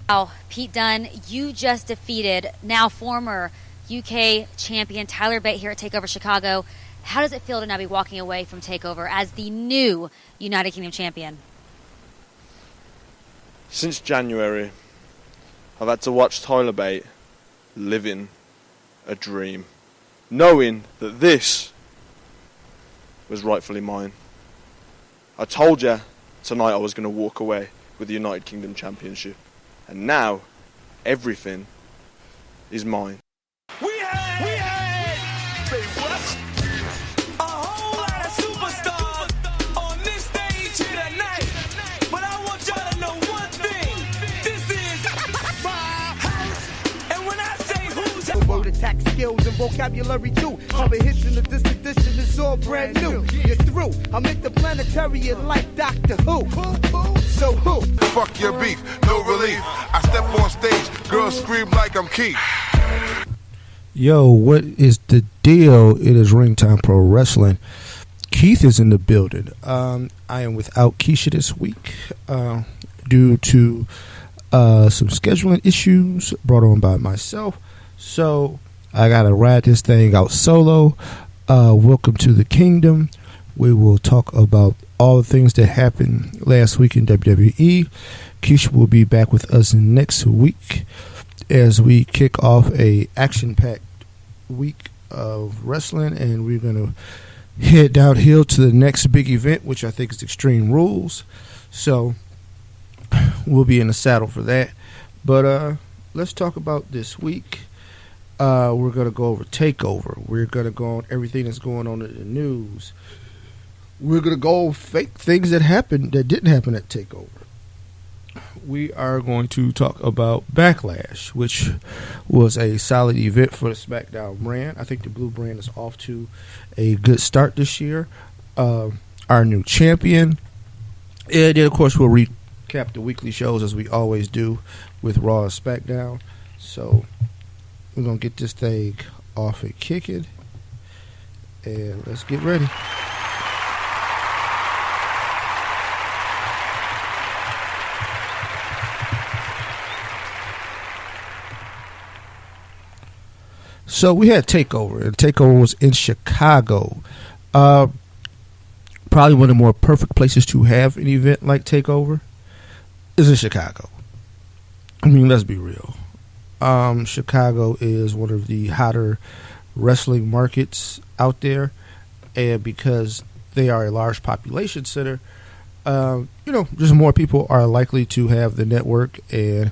Wow, Pete Dunne, you just defeated now former UK champion Tyler Bate here at TakeOver Chicago. How does it feel to now be walking away from TakeOver as the new United Kingdom champion? Since January, I've had to watch Tyler Bate living a dream, knowing that this was rightfully mine. I told you tonight I was going to walk away with the United Kingdom Championship, and now everything is mine. We had a whole lot of superstars on this stage here tonight, but I want y'all to know one thing. This is my house, and when I say who's word attack skills and vocabulary too. Cover hits in the disc edition, it's all brand new. You're through. I'm interplanetary like Doctor Who. So who? Fuck your beef, no relief. I step on stage, girls scream like I'm Keith. Yo, what is the deal? It is Ringtime Pro Wrestling. Keith is in the building. I am without Keisha this week due to some scheduling issues brought on by myself. So I got to ride this thing out solo. Welcome to the kingdom. We will talk about all the things that happened last week in WWE. Keisha will be back with us next week as we kick off a action-packed week of wrestling, and we're going to head downhill to the next big event, which I think is Extreme Rules. So we'll be in the saddle for that. But let's talk about this week. We're going to go over TakeOver. We're going to go on everything that's going on in the news. We're going to go fake things that happened that didn't happen at TakeOver. We are going to talk about Backlash, which was a solid event for the SmackDown brand. I think the Blue brand is off to a good start this year. Our new champion. And then, of course, we'll recap the weekly shows as we always do with Raw and SmackDown. So we're going to get this thing off and kicking. And let's get ready. So we had TakeOver, and TakeOver was in Chicago. Probably one of the more perfect places to have an event like TakeOver is in Chicago. I mean, let's be real. Chicago is one of the hotter wrestling markets out there, and because they are a large population center, just more people are likely to have the network, and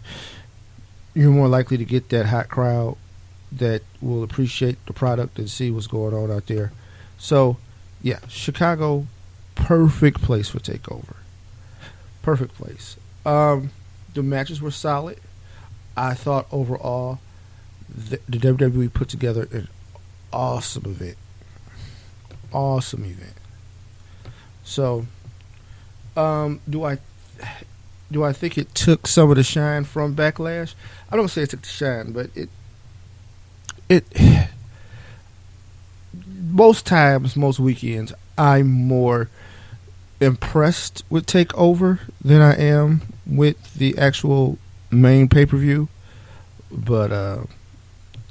you're more likely to get that hot crowd that will appreciate the product and see what's going on out there. So, yeah, Chicago, perfect place for TakeOver. Perfect place. The matches were solid. I thought overall the WWE put together an awesome event. Awesome event. So, do I think it took some of the shine from Backlash? I don't say it took the shine, but it most times, most weekends, I'm more impressed with TakeOver than I am with the actual main pay-per-view. But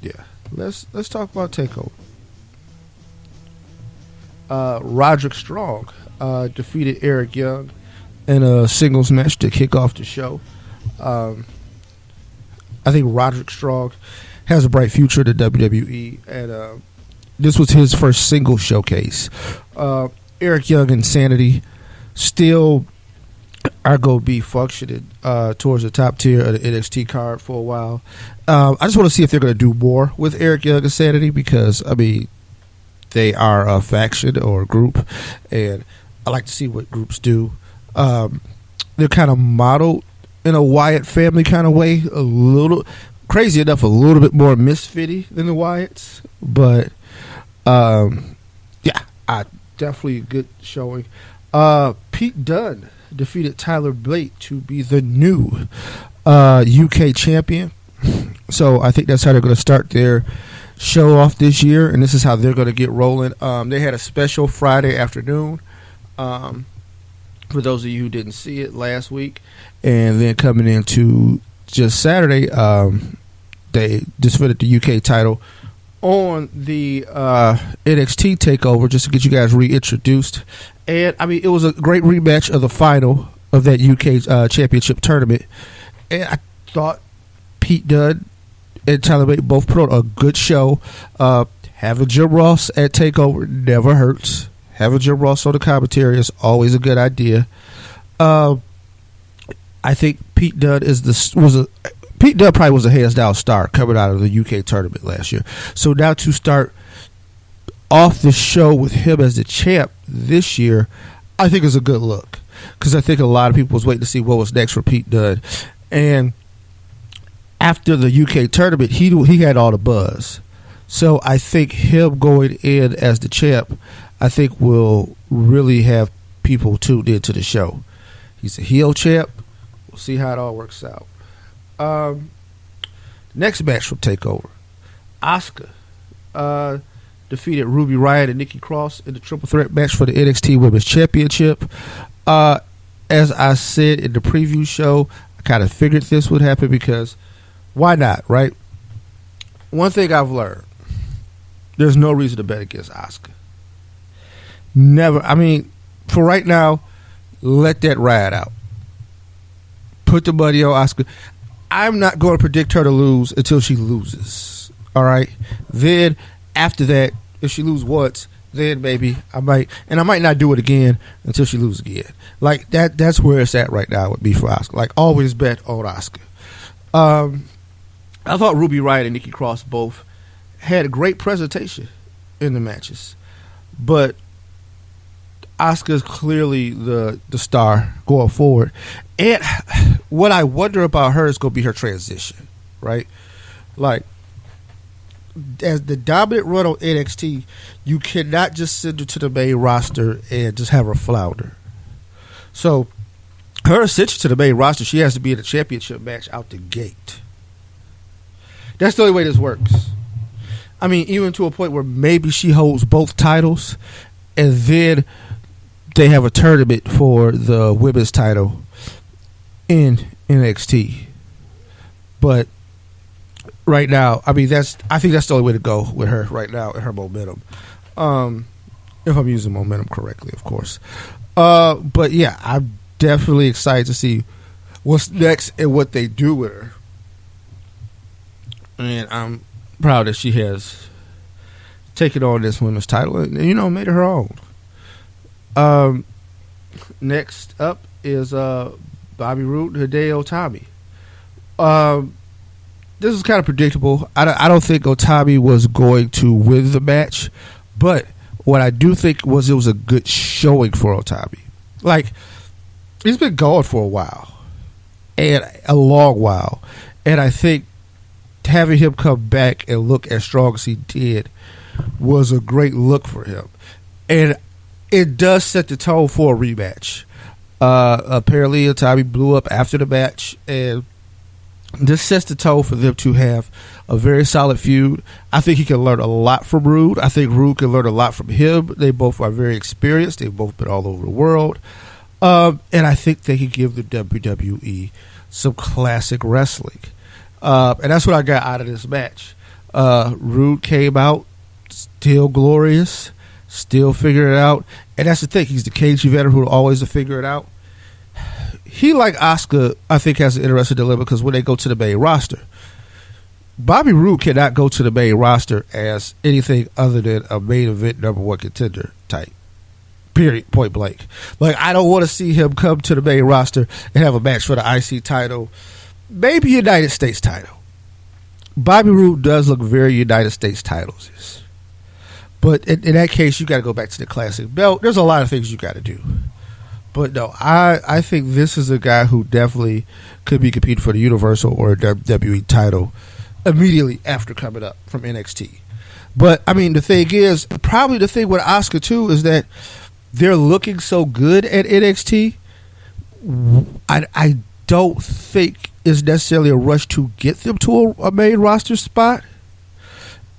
yeah, let's talk about TakeOver. Roderick Strong defeated Eric Young in a singles match to kick off the show. I think Roderick Strong has a bright future at the WWE, and this was his first single showcase. Eric Young and Sanity still are going to be functioning towards the top tier of the NXT card for a while. I just want to see if they're going to do more with Eric Young and Sanity, because, I mean, they are a faction or a group, and I like to see what groups do. They're kind of modeled in a Wyatt family kind of way, a little crazy enough, a little bit more misfitty than the Wyatts, but yeah, definitely a good showing. Pete Dunne defeated Tyler Bate to be the new UK champion. So I think that's how they're going to start their show off this year, and this is how they're going to get rolling. They had a special Friday afternoon. For those of you who didn't see it last week, and then coming into just Saturday, they defended the UK title on the NXT Takeover, just to get you guys reintroduced. And I mean, it was a great rematch of the final of that UK championship tournament. And I thought Pete Dunne and Tyler Bate both put on a good show. Having Jim Ross at Takeover never hurts. Having Jim Ross on the commentary is always a good idea. I think Pete Dunne Pete Dunne probably was a hands-down star coming out of the UK tournament last year. So now to start off the show with him as the champ this year, I think is a good look. Because I think a lot of people was waiting to see what was next for Pete Dunne. And after the UK tournament, he had all the buzz. So I think him going in as the champ, I think will really have people tuned into the show. He's a heel champ. We'll see how it all works out. Next match from Takeover, Asuka defeated Ruby Riot and Nikki Cross in the triple threat match for the NXT Women's Championship. As I said in the preview show, I kind of figured this would happen because why not, right? One thing I've learned, there's no reason to bet against Asuka. Never. I mean, for right now, let that ride out. Put the money on Asuka. I'm not going to predict her to lose until she loses. All right? Then, after that, if she loses once, then maybe I might not do it again until she loses again. Like, that's where it's at right now with me for Asuka. Like, always bet on Asuka. I thought Ruby Riott and Nikki Cross both had a great presentation in the matches. But Asuka's clearly the star going forward. And what I wonder about her is going to be her transition, right? Like, as the dominant run on NXT, you cannot just send her to the main roster and just have her flounder. So, her ascension to the main roster, she has to be in a championship match out the gate. That's the only way this works. I mean, even to a point where maybe she holds both titles, and then they have a tournament for the women's title in NXT. But right now, I mean, I think that's the only way to go with her right now in her momentum. If I'm using momentum correctly, of course. But yeah, I'm definitely excited to see what's next and what they do with her. And I'm proud that she has taken on this women's title and, made it her own. Next up is Bobby Roode and Hideo Itami. This is kind of predictable. I don't think Itami was going to win the match, but what I do think was it was a good showing for Itami. Like, he's been going for a while, and a long while, and I think having him come back and look as strong as he did was a great look for him. And it does set the tone for a rematch. Apparently, Itami blew up after the match, and this sets the tone for them to have a very solid feud. I think he can learn a lot from Roode. I think Roode can learn a lot from him. They both are very experienced. They've both been all over the world. And I think they can give the WWE some classic wrestling. And that's what I got out of this match. Roode came out still glorious, still figuring it out. And that's the thing. He's the cagey veteran who always figure it out. He, like Asuka, I think has an interesting dilemma because when they go to the main roster, Bobby Roode cannot go to the main roster as anything other than a main event #1 contender type. Period. Point blank. Like, I don't want to see him come to the main roster and have a match for the IC title, maybe United States title. Bobby Roode does look very United States titles. But in that case, you got to go back to the classic belt. There's a lot of things you got to do. But no, I think this is a guy who definitely could be competing for the Universal or WWE title immediately after coming up from NXT. But, I mean, the thing is, probably the thing with Asuka, too, is that they're looking so good at NXT. I don't think it's necessarily a rush to get them to a main roster spot.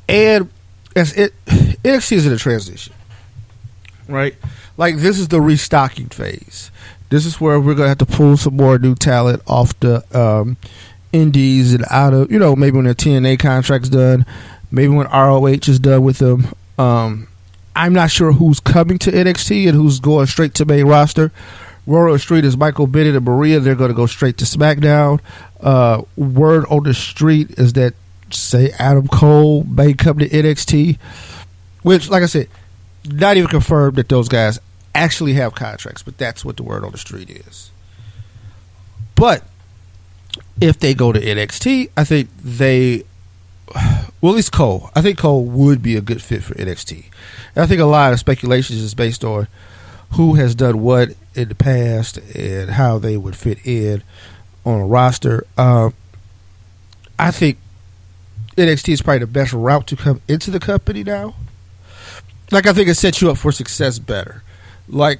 And NXT is in a transition, right? Like, this is the restocking phase. This is where we're going to have to pull some more new talent off the indies and out of, maybe when their TNA contract's done, maybe when ROH is done with them. I'm not sure who's coming to NXT and who's going straight to main roster. Word on the street is Michael Bennett and Maria. They're going to go straight to SmackDown. Word on the street is that, say, Adam Cole may come to NXT, which, like I said, not even confirmed that those guys actually have contracts, but that's what the word on the street is. But if they go to NXT, I think at least Cole. I think Cole would be a good fit for NXT. And I think a lot of speculations is based on who has done what in the past and how they would fit in on a roster. I think NXT is probably the best route to come into the company now. Like, I think it sets you up for success better. Like,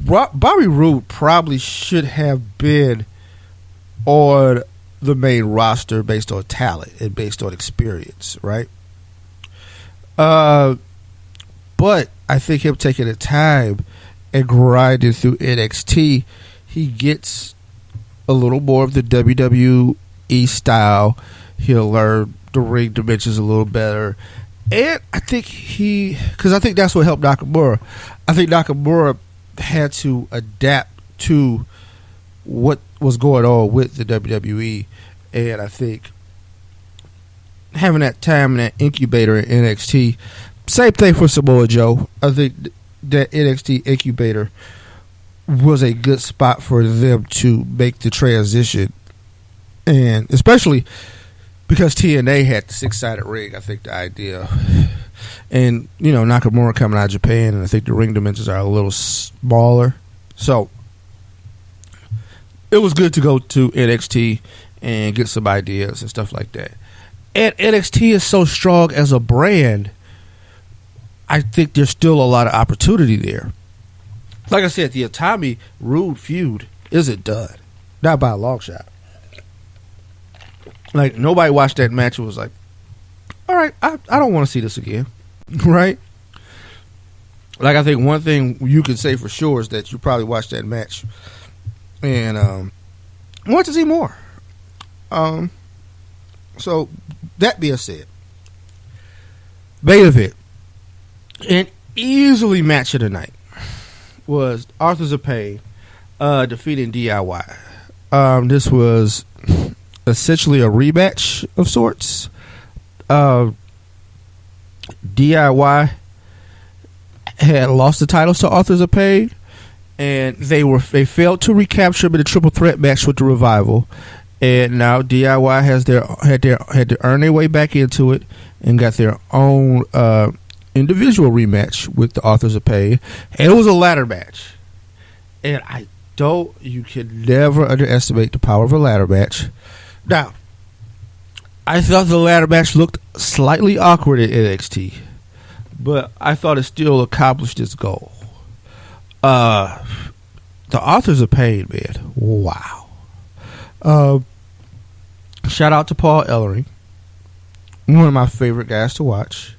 Bobby Roode probably should have been on the main roster based on talent and based on experience, right? But I think him taking the time and grinding through NXT, he gets a little more of the WWE style. He'll learn the ring dimensions a little better. And I think because I think that's what helped Nakamura. I think Nakamura had to adapt to what was going on with the WWE. And I think having that time in that incubator in NXT, same thing for Samoa Joe. I think that NXT incubator was a good spot for them to make the transition. And especially because TNA had the 6-sided ring, I think the idea. And, Nakamura coming out of Japan, and I think the ring dimensions are a little smaller. So it was good to go to NXT and get some ideas and stuff like that. And NXT is so strong as a brand, I think there's still a lot of opportunity there. Like I said, the Itami Roode feud isn't done. Not by a long shot. Like, nobody watched that match and was like, all right, I don't want to see this again. Right? Like, I think one thing you can say for sure is that you probably watched that match and want to see more. So, that being said, main event, an easily match of the night was Authors of Pain defeating DIY. This was essentially a rematch of sorts. DIY had lost the titles to Authors of Pain, and they failed to recapture them in a triple threat match with the Revival. And now DIY had to earn their way back into it and got their own individual rematch with the Authors of Pain. And it was a ladder match. And you can never underestimate the power of a ladder match. Now, I thought the ladder match looked slightly awkward at NXT, but I thought it still accomplished its goal. The Authors of Pain, man. Wow. Shout out to Paul Ellering, one of my favorite guys to watch.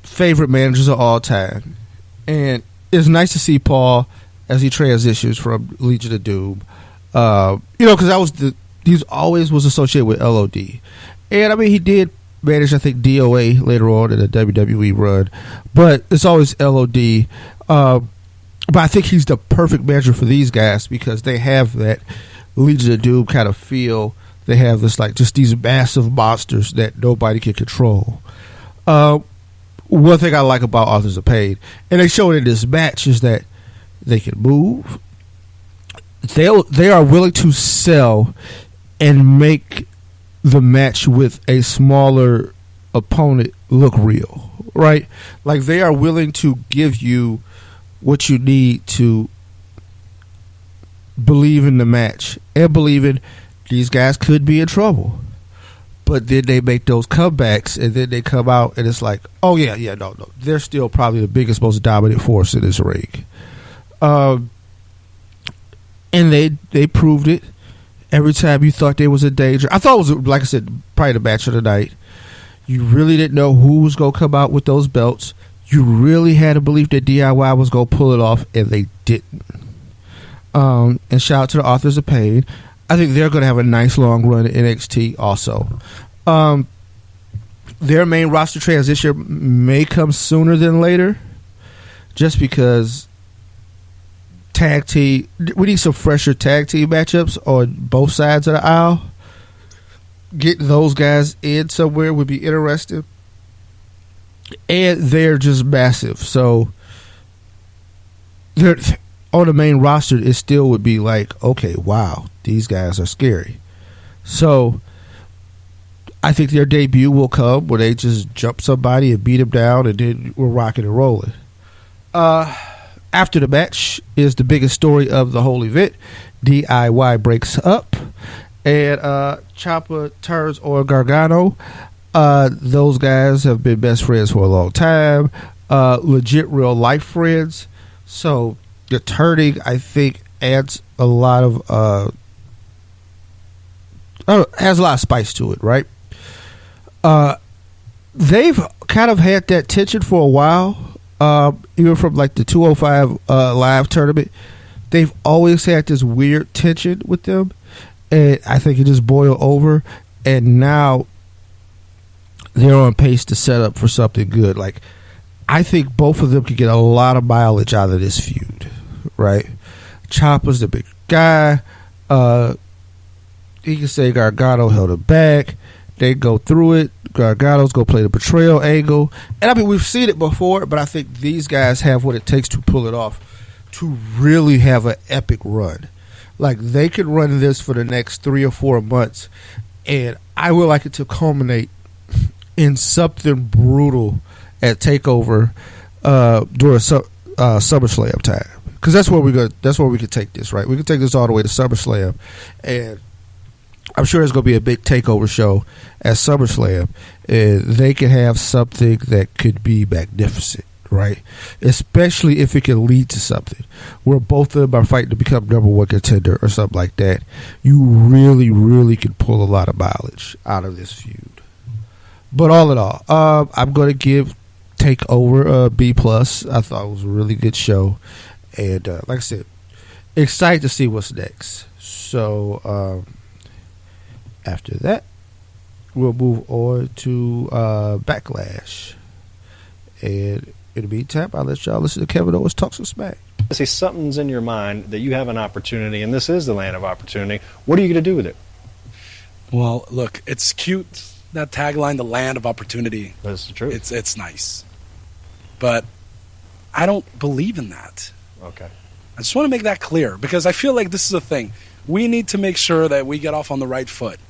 Favorite managers of all time. And it's nice to see Paul as he transitions from Legion of Doom. Because he always was associated with LOD. And, I mean, he did manage, I think, DOA later on in the WWE run. But it's always LOD. But I think he's the perfect manager for these guys because they have that Legion of Doom kind of feel. They have this, like, just these massive monsters that nobody can control. One thing I like about Authors of Pain, and they showed in this match, is that they can move. They are willing to sell and make the match with a smaller opponent look real, right? Like, they are willing to give you what you need to believe in the match and believe in these guys could be in trouble. But then they make those comebacks and then they come out and it's like, oh yeah, no. They're still probably the biggest, most dominant force in this ring. And they proved it every time you thought there was a danger. I thought it was, like I said, probably the match of the night. You really didn't know who was going to come out with those belts. You really had a belief that DIY was going to pull it off, and they didn't. And shout out to the Authors of Pain. I think they're going to have a nice long run in NXT also. Their main roster transition may come sooner than later, just because tag team. We need some fresher tag team matchups on both sides of the aisle. Getting those guys in somewhere would be interesting, and they're just massive. So they're on the main roster. It still would be like, okay, wow, these guys are scary. So I think their debut will come where they just jump somebody and beat them down, and then we're rocking and rolling. After the match is the biggest story of the whole event. DIY breaks up, and Ciampa turns on Gargano. Those guys have been best friends for a long time, legit real life friends. So the turning, I think, adds a lot of has a lot of spice to it, right? They've kind of had that tension for a while. Even from like the 205 live tournament, they've always had this weird tension with them, and I think it just boiled over, and now they're on pace to set up for something good. Like, I think both of them could get a lot of mileage out of this feud, right? Ciampa's the big guy. He can say Gargano held him back. They go through it. Gargano's going to play the betrayal angle. And I mean, we've seen it before, but I think these guys have what it takes to pull it off, to really have an epic run. Like, they could run this for the next 3 or 4 months, and I would like it to culminate in something brutal at TakeOver during SummerSlam time. Because that's where we could take this, right? We could take this all the way to SummerSlam, and I'm sure there's going to be a big TakeOver show at SummerSlam, and they can have something that could be magnificent, right? Especially if it can lead to something where both of them are fighting to become number one contender or something like that. You really, really can pull a lot of mileage out of this feud. But all in all, I'm going to give TakeOver a B+. I thought it was a really good show, and like I said, excited to see what's next. So after that, we'll move on to Backlash. And in the meantime, I'll let y'all listen to Kevin Owens talk some smack. Say something's in your mind that you have an opportunity, and this is the land of opportunity. What are you going to do with it? Well, look, it's cute, that tagline, the land of opportunity. That's the truth. It's nice. But I don't believe in that. Okay. I just want to make that clear, because I feel like this is a thing. We need to make sure that we get off on the right foot.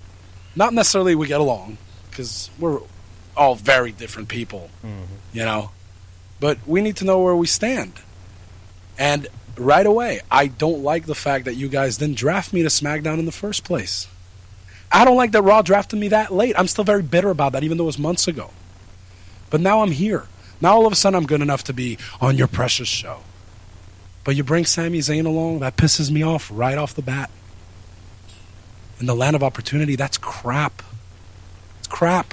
Not necessarily we get along, because we're all very different people, you know. But we need to know where we stand. And right away, I don't like the fact that you guys didn't draft me to SmackDown in the first place. I don't like that Raw drafted me that late. I'm still very bitter about that, even though it was months ago. But now I'm here. Now all of a sudden I'm good enough to be on your precious show. But you bring Sami Zayn along, that pisses me off right off the bat. In the land of opportunity, that's crap. It's crap.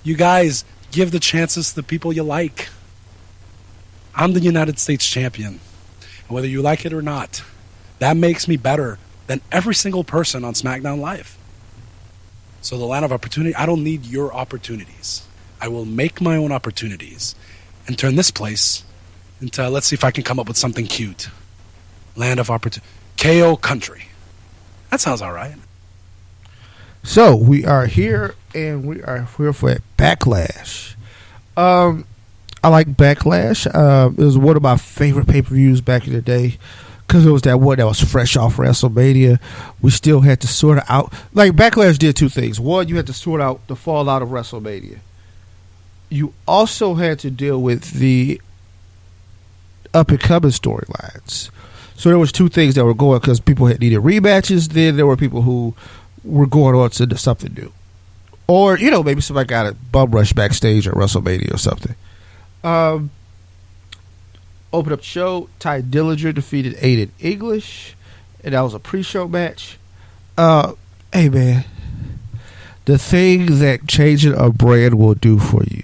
You guys give the chances to the people you like. I'm the United States champion. And whether you like it or not, that makes me better than every single person on SmackDown Live. So the land of opportunity, I don't need your opportunities. I will make my own opportunities and turn this place into, let's see if I can come up with something cute. Land of opportunity. KO country. That sounds all right. So we are here, and we are here for Backlash. I like Backlash. It was one of my favorite pay-per-views back in the day, because it was that one that was fresh off WrestleMania. We still had to sort it out. Like, Backlash did two things. One, you had to sort out the fallout of WrestleMania. You also had to deal with the up-and-coming storylines. So there was two things that were going, because people had needed rematches. Then there were people who were going on to something new. Or, you know, maybe somebody got a bum rush backstage at WrestleMania or something. Open up the show. Ty Dillenger defeated Aiden English, and that was a pre-show match. Hey, man. The thing that changing a brand will do for you.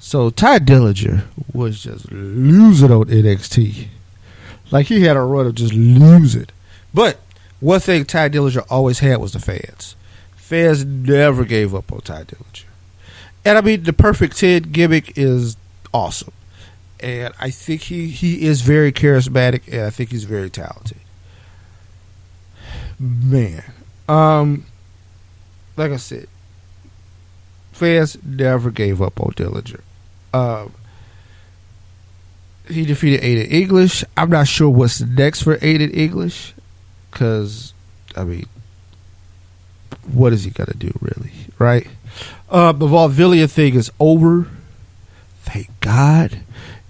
So Ty Dillenger was just losing on NXT. Like, he had a run of just losing. But one thing Ty Dillinger always had was the fans. Fans never gave up on Ty Dillinger. And I mean, the Perfect 10 gimmick is awesome. And I think he is very charismatic, and I think he's very talented. Man. Like I said, fans never gave up on Dillinger. He defeated Aiden English. I'm not sure what's next for Aiden English. Because, I mean, what is he going to do, really? Right? The Vaudevillian thing is over. Thank God.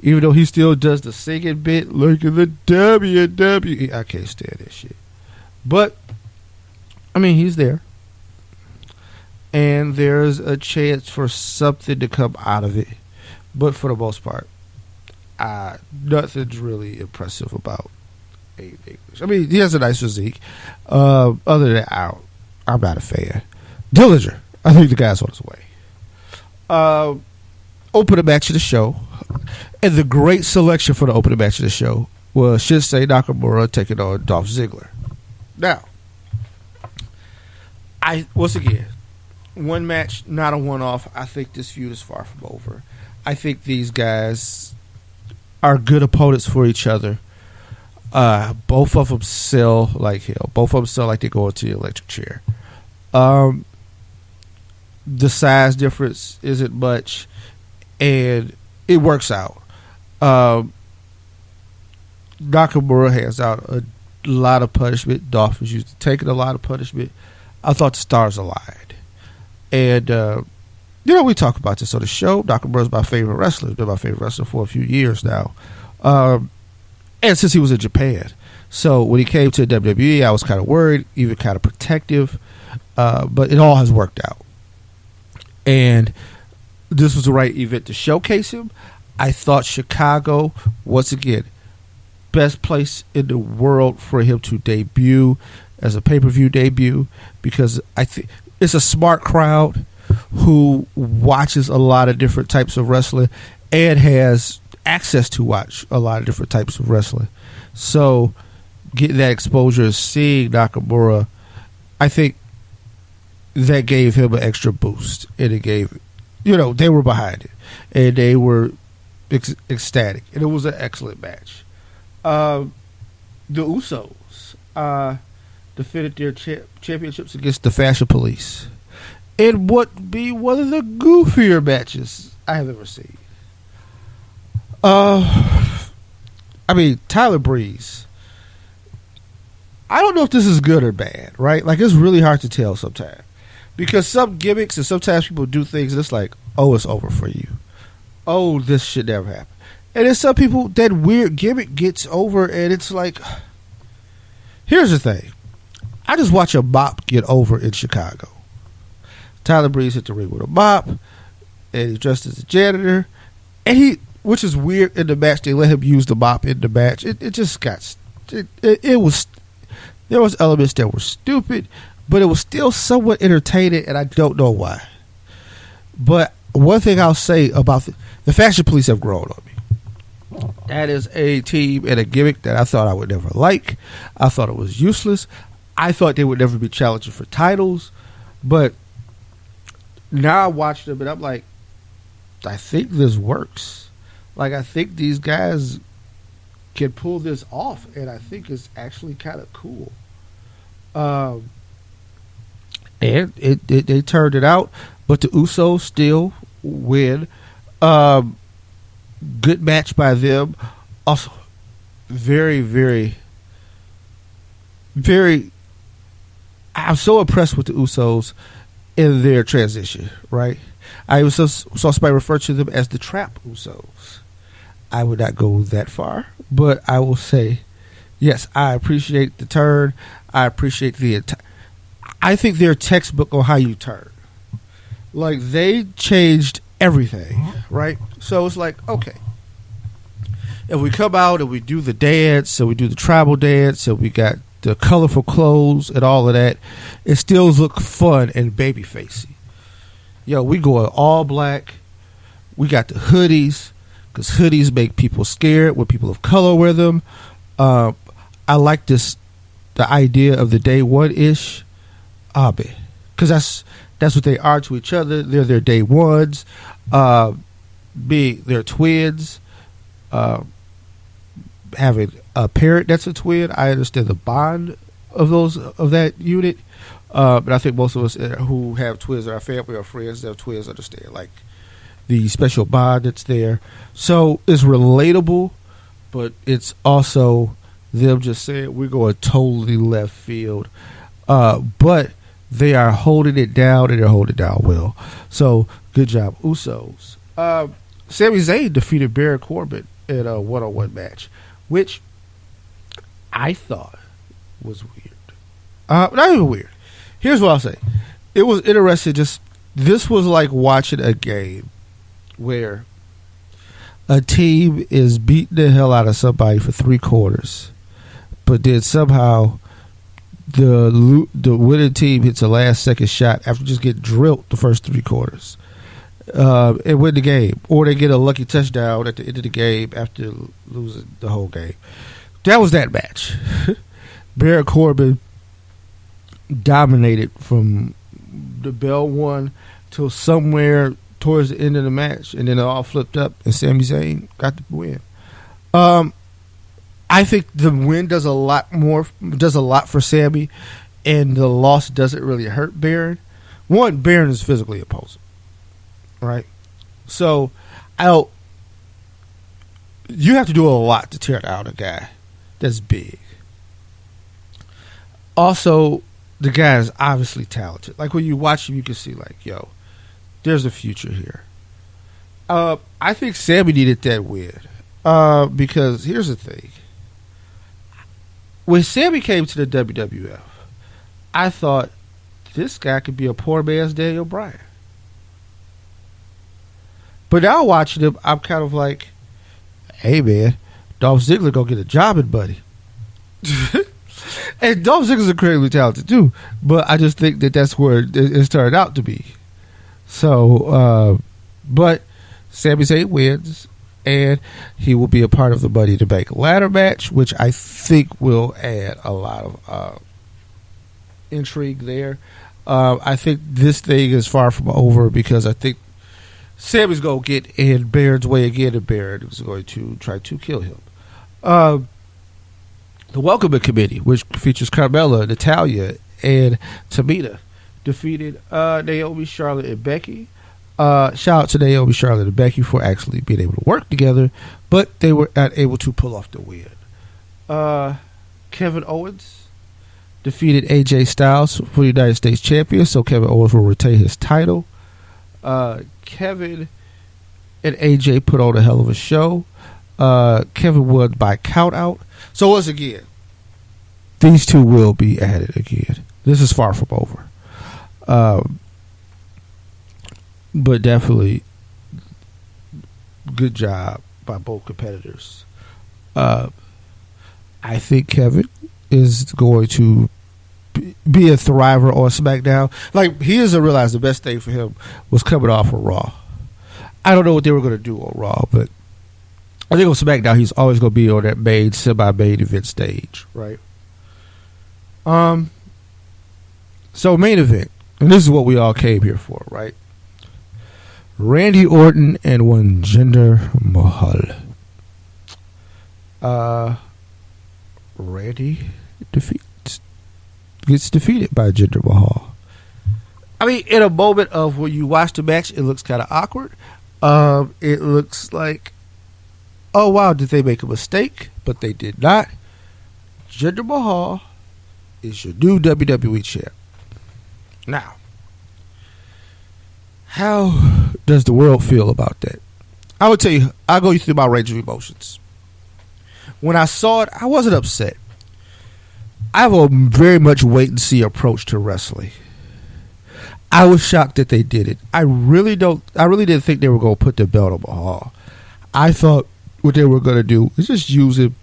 Even though he still does the singing bit, like in the WWE. I can't stand that shit. But, I mean, he's there. And there's a chance for something to come out of it. But for the most part, nothing's really impressive about Aiden English. I mean, he has a nice physique. Other than that, I'm not a fan. Dillinger, I think the guy's on his way. Opening match of the show. And the great selection for the opening match of the show was Shinsuke Nakamura taking on Dolph Ziggler. Now, once again, one match, not a one-off. I think this feud is far from over. I think these guys are good opponents for each other. Both of them sell like hell. Both of them sell like they go into the electric chair. The size difference isn't much, and it works out. Nakamura hands out a lot of punishment. Dolph is used to taking a lot of punishment. I thought the stars aligned. And, we talk about this on the show. Nakamura's my favorite wrestler. He's been my favorite wrestler for a few years now. And since he was in Japan. So when he came to WWE, I was kind of worried, even kind of protective. But it all has worked out. And this was the right event to showcase him. I thought Chicago, once again, best place in the world for him to debut as a pay-per-view debut, because I think it's a smart crowd who watches a lot of different types of wrestling and has access to watch a lot of different types of wrestling. So getting that exposure, seeing Nakamura, I think that gave him an extra boost. And it gave, they were behind it. And they were ecstatic. And it was an excellent match. The Usos defended their championships against the Fashion Police in what be one of the goofier matches I have ever seen. Tyler Breeze. I don't know if this is good or bad, right? Like, it's really hard to tell sometimes. Because some gimmicks and sometimes people do things and it's like, oh, it's over for you. Oh, this should never happen. And then some people, that weird gimmick gets over and it's like, here's the thing. I just watch a mop get over in Chicago. Tyler Breeze hit the ring with a mop, and he's dressed as a janitor. And which is weird in the match, they let him use the mop in the match. It just got, it was, there was elements that were stupid, but it was still somewhat entertaining, and I don't know why. But one thing I'll say about the Fashion Police have grown on me. That is a team and a gimmick that I thought I would never like. I thought it was useless. I thought they would never be challenging for titles. But now I watch them and I'm like, I think this works. Like, I think these guys can pull this off, and I think it's actually kind of cool. And they turned it out, but the Usos still win. Good match by them. Also, very, very, very. I'm so impressed with the Usos in their transition, right? I also saw somebody refer to them as the Trap Usos. I would not go that far, but I will say, yes, I appreciate the turn. I appreciate I think they're textbook on how you turn. Like, they changed everything, right? So it's like, okay, if we come out and we do the dance, and we do the tribal dance, and we got the colorful clothes and all of that, it still look fun and baby-facey. Yo, we going all black. We got the hoodies, because hoodies make people scared when people of color wear them. I like this the idea of the day one ish, Abe, because that's what they are to each other. They're their day ones. They're twins. Having a parent that's a twin, I understand the bond of that unit. But I think most of us who have twins in our family or friends that have twins understand like the special bond that's there. So it's relatable, but it's also them just saying we're going totally left field. But they are holding it down, and they're holding it down well. So good job, Usos. Sami Zayn defeated Baron Corbin in a one-on-one match, which I thought was weird. Not even weird. Here's what I'll say. It was interesting. This was like watching a game where a team is beating the hell out of somebody for 3 quarters, but then somehow the winning team hits a last-second shot after just getting drilled the first 3 quarters and win the game. Or they get a lucky touchdown at the end of the game after losing the whole game. That was that match. Baron Corbin dominated from the bell one till somewhere towards the end of the match, and then it all flipped up, and Sami Zayn got the win. I think the win does a lot for Sami, and the loss doesn't really hurt Baron. One, Baron is physically imposing, right? So, you have to do a lot to tear down a guy that's big. Also, the guy is obviously talented. Like when you watch him, you can see like, yo, there's a future here. I think Sami needed that win because here's the thing. When Sami came to the WWF, I thought this guy could be a poor man's Daniel Bryan. But now watching him, I'm kind of like, hey man, Dolph Ziggler gonna get a job in Buddy. And Dolph Ziggler's incredibly talented too, but I just think that's where it's turned out to be. So, but Sami Zayn wins, and he will be a part of the Money in the Bank ladder match, which I think will add a lot of intrigue there. I think this thing is far from over because I think Sami's going to get in Baron's way again, and Baron is going to try to kill him. The Welcoming Committee, which features Carmella, Natalya, and Tamina, defeated Naomi, Charlotte, and Becky. Shout out to Naomi, Charlotte, and Becky for actually being able to work together, but they were not able to pull off the win. Kevin Owens defeated AJ Styles for the United States champion, so Kevin Owens will retain his title. Kevin and AJ put on a hell of a show. Kevin won by count out. So once again, these two will be added again. This is far from over. But definitely good job by both competitors. I think Kevin is going to be a thriver on SmackDown. Like, he doesn't realize the best thing for him was coming off of Raw. I don't know what they were going to do on Raw, but I think on SmackDown he's always going to be on that main, semi-main event stage, right? So main event, and this is what we all came here for, right? Randy Orton and one Jinder Mahal. Randy gets defeated by Jinder Mahal. I mean, in a moment of when you watch the match, it looks kind of awkward. It looks like, oh wow, did they make a mistake? But they did not. Jinder Mahal is your new WWE champ. Now, how does the world feel about that? I would tell you, I'll go through my range of emotions. When I saw it, I wasn't upset. I have a very much wait and see approach to wrestling. I was shocked that they did it. I really didn't think they were going to put the belt on Mahal. I thought what they were going to do is just use him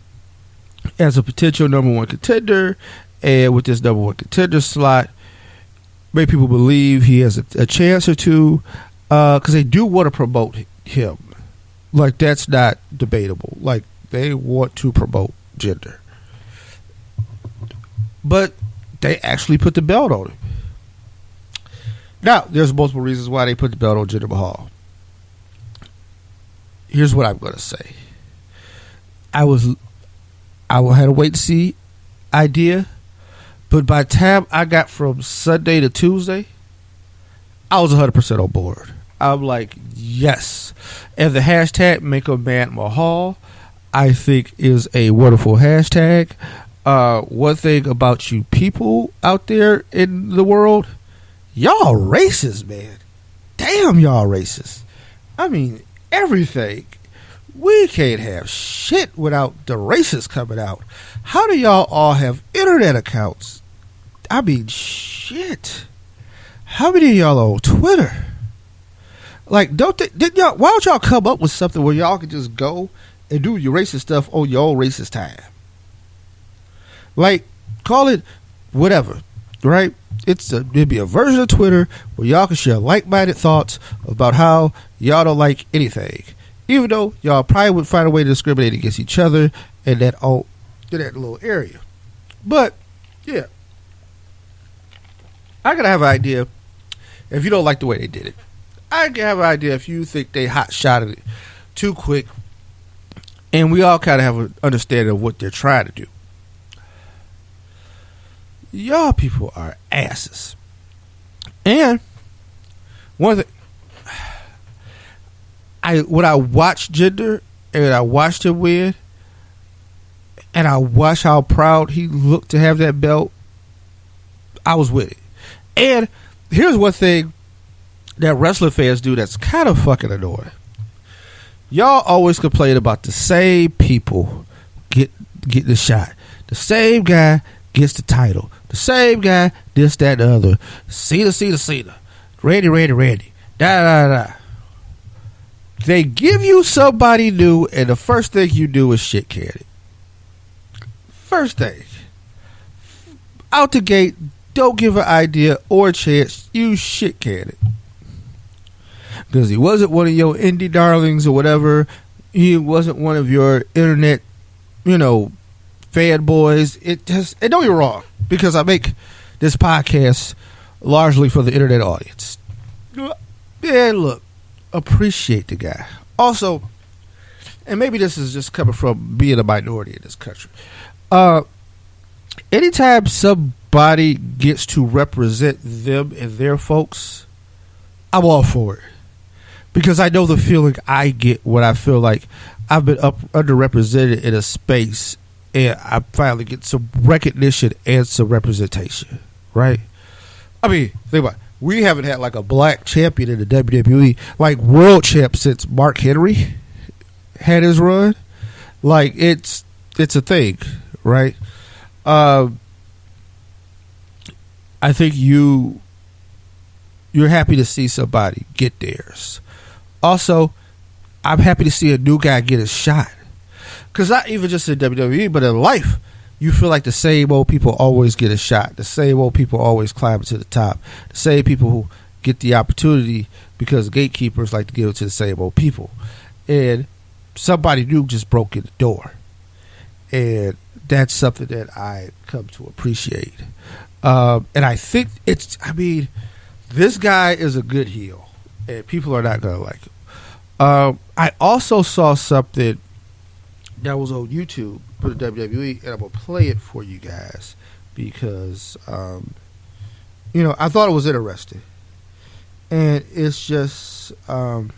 as a potential number one contender, and with this number one contender slot, make people believe he has a chance or two, because they do want to promote him. Like, that's not debatable. Like, they want to promote Jinder. but they actually put the belt on him. Now, there's multiple reasons why they put the belt on Jinder Mahal. Here's what I'm going to say. I had a wait to see idea, but by the time I got from Sunday to Tuesday, I was 100% on board. I'm like, yes. And the hashtag Make a Man Mahal, I think, is a wonderful hashtag. One thing about you people out there in the world, y'all racist, man. Damn, y'all racist. I mean, everything. We can't have shit without the racists coming out. How do y'all all have internet accounts? I mean, shit. How many of y'all on Twitter? Like, why don't y'all come up with something where y'all can just go and do your racist stuff on your own racist time? Like, call it whatever, right? It'd be a version of Twitter where y'all can share like-minded thoughts about how y'all don't like anything, even though y'all probably would find a way to discriminate against each other in that little area. But yeah, I gotta have an idea if you don't like the way they did it. I can have an idea if you think they hot-shotted it too quick, and we all kind of have an understanding of what they're trying to do. Y'all people are asses. And one thing, when I watched Jinder and I watched him win, and I watched how proud he looked to have that belt, I was with it. And here's one thing that wrestling fans do that's kind of fucking annoying. Y'all always complain about the same people get the shot. The same guy gets the title. The same guy, this, that, and the other. Cena. Randy. Da. They give you somebody new, and the first thing you do is shit can it. First thing. Out the gate, don't give an idea or a chance. You shit can it. Because he wasn't one of your indie darlings or whatever. He wasn't one of your internet, fanboys. And don't get me wrong, because I make this podcast largely for the internet audience. And look, appreciate the guy. Also, and maybe this is just coming from being a minority in this country. Anytime somebody gets to represent them and their folks, I'm all for it. Because I know the feeling I get when I feel like I've been underrepresented in a space and I finally get some recognition and some representation, right? I mean, think about it. We haven't had like a black champion in the WWE, like world champ, since Mark Henry had his run. Like it's a thing, right? I think you're happy to see somebody get theirs. Also, I'm happy to see a new guy get a shot. Because not even just in WWE, but in life, you feel like the same old people always get a shot. The same old people always climb to the top. The same people who get the opportunity because gatekeepers like to give it to the same old people. And somebody new just broke in the door. And that's something that I come to appreciate. And I think this guy is a good heel. And people are not going to like him. I also saw something that was on YouTube for the WWE, and I'm going to play it for you guys because, I thought it was interesting. And it's just, one,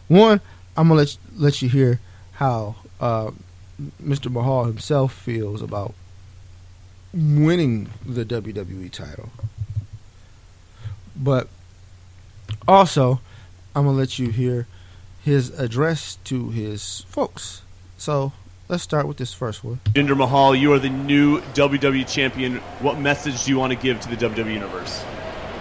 I'm going to let you hear how Mr. Mahal himself feels about winning the WWE title. But also, I'm going to let you hear his address to his folks. So, let's start with this first one. Jinder Mahal, you are the new WWE champion. What message do you want to give to the WWE Universe?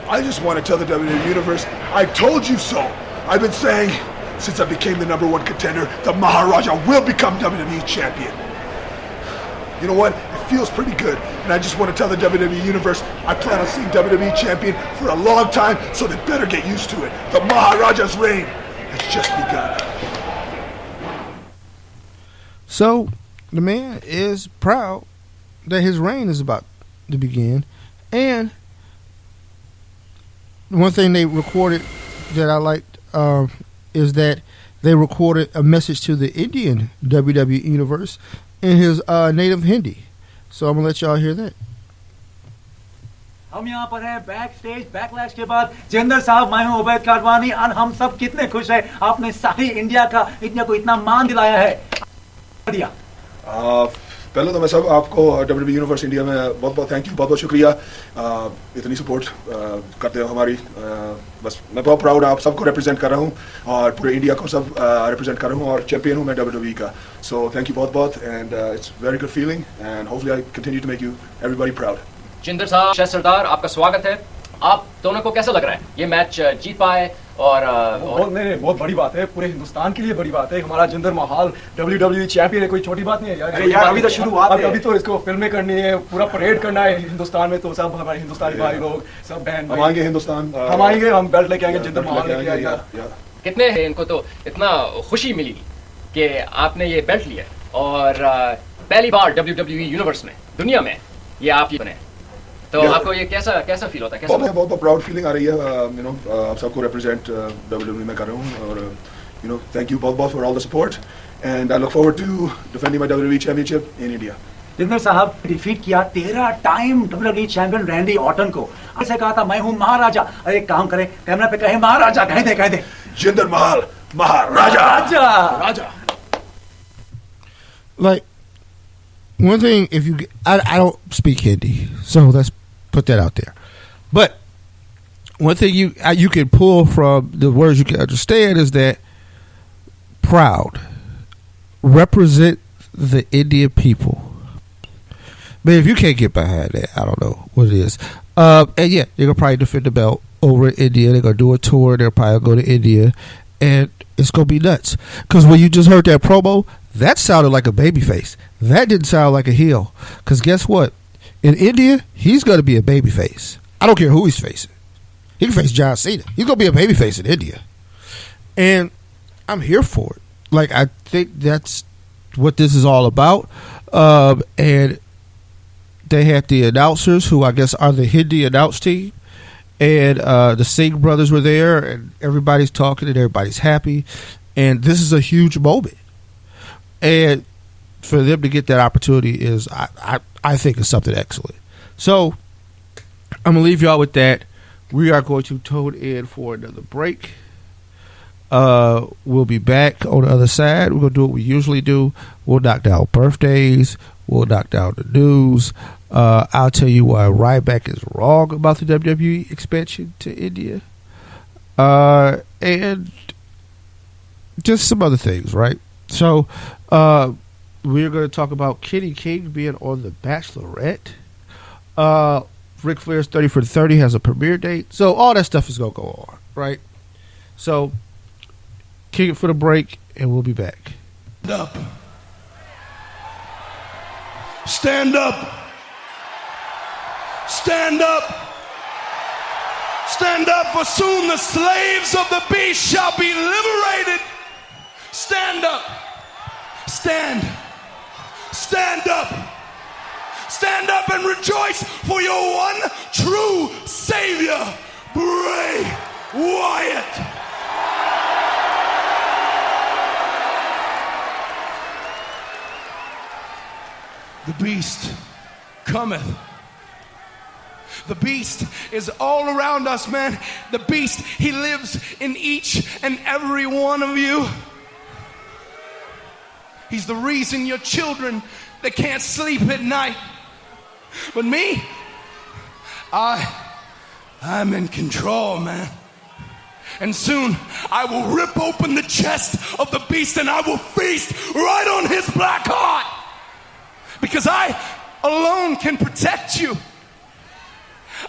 I just want to tell the WWE Universe, I told you so. I've been saying since I became the #1 contender, the Maharaja will become WWE champion. You know what? It feels pretty good. And I just want to tell the WWE Universe, I plan on seeing WWE champion for a long time, so they better get used to it. The Maharaja's reign has just begun. So, the man is proud that his reign is about to begin. And one thing they recorded that I liked is that they recorded a message to the Indian WWE Universe in his native Hindi. So I'm going to let y'all hear that. हम यहाँ पर हैं back stage backlash के बाद जिंदर साहब मैं हूँ उबैद काटवानी और हम सब कितने खुश हैं आपने सारी इंडिया को इतना मान दिलाया है दिया पहले तो मैं सब आपको WWE यूनिवर्स इंडिया में बहुत बहुत थैंक यू बहुत बहुत शुक्रिया इतनी सपोर्ट करते हो हमारी बस मैं बहुत प्राउड आप सबको रिप्रेजेंट कर रहा हूँ और पूरे इंडिया को सब रिप्रेजेंट कर रहा हूँ और चैंपियन हूँ मैं WWE का सो थैंक यू बहुत बहुत and it's very good feeling and hopefully I continue to make you everybody proud Jinder साहब शह सरदार आपका स्वागत है आप दोनों को कैसा लग रहा है ये मैच जीत पाए और बहुत बड़ी बात है पूरे हिंदुस्तान के लिए बड़ी बात है हमारा जिंदर महाल WWE चैंपियन है कोई छोटी बात नहीं है यार अभी तो शुरुआत है अभी तो इसको फिल्में करनी है पूरा परेड करना है हिंदुस्तान में तो सब हमारे हिंदुस्तानी भाई लोग सब बहन हम आएंगे हिंदुस्तान हम आएंगे हम बेल्ट लेके आएंगे जिंदर महाल लेके आएंगे कितने इनको तो इतना खुशी मिली कि आपने ये बेल्ट लिया और पहली बार WWE यूनिवर्स में दुनिया में ये आप ही बने तो आपको ये कैसा फील होता है बहुत प्राउड फीलिंग आ रही है यू नो आप सबको रिप्रेजेंट WWE में कर रहा हूँ और यू नो थैंक यू बहुत for all the support and I look forward to defending my WWE championship in India Jinder साहब डिफीट किया 13 time WWE champion Randy Orton को ऐसे कहा था मैं हूँ महाराजा अरे काम करे कैमरा पे कहे महाराजा कह दे जिंदर महाल महाराजा Like one thing, if you I don't speak Hindi, so let's put that out there. But one thing you can pull from the words you can understand is that proud, represent the Indian people. Man, if you can't get behind that, I don't know what it is. And yeah, they're gonna probably defend the belt over in India. They're gonna do a tour. They'll probably go to India, and it's gonna be nuts. Because when you just heard that promo, that sounded like a babyface. That didn't sound like a heel. Because guess what? In India, he's going to be a babyface. I don't care who he's facing. He can face John Cena. He's going to be a babyface in India. And I'm here for it. Like, I think that's what this is all about. And they had the announcers, who I guess are the Hindi announce team. And the Singh brothers were there. And everybody's talking and everybody's happy. And this is a huge moment. And for them to get that opportunity is, I think, is something excellent. So I'm gonna leave y'all with that. We are going to tone in for another break. We'll be back on the other side. We're gonna do what we usually do. We'll knock down birthdays. We'll knock down the news. I'll tell you why Ryback is wrong about the WWE expansion to India, and just some other things, right? So we're going to talk about Kenny King being on The Bachelorette. Ric Flair's 30 for 30 has a premiere date. So all that stuff is going to go on, right? So kick it for the break, and we'll be back. Stand up. Stand up. Stand up, for soon the slaves of the beast shall be liberated. Stand up. Stand. Stand up. Stand up and rejoice for your one true Savior, Bray Wyatt. The beast cometh. The beast is all around us, man. The beast, he lives in each and every one of you. He's the reason your children, they can't sleep at night. But me, I'm in control, man. And soon I will rip open the chest of the beast and I will feast right on his black heart. Because I alone can protect you.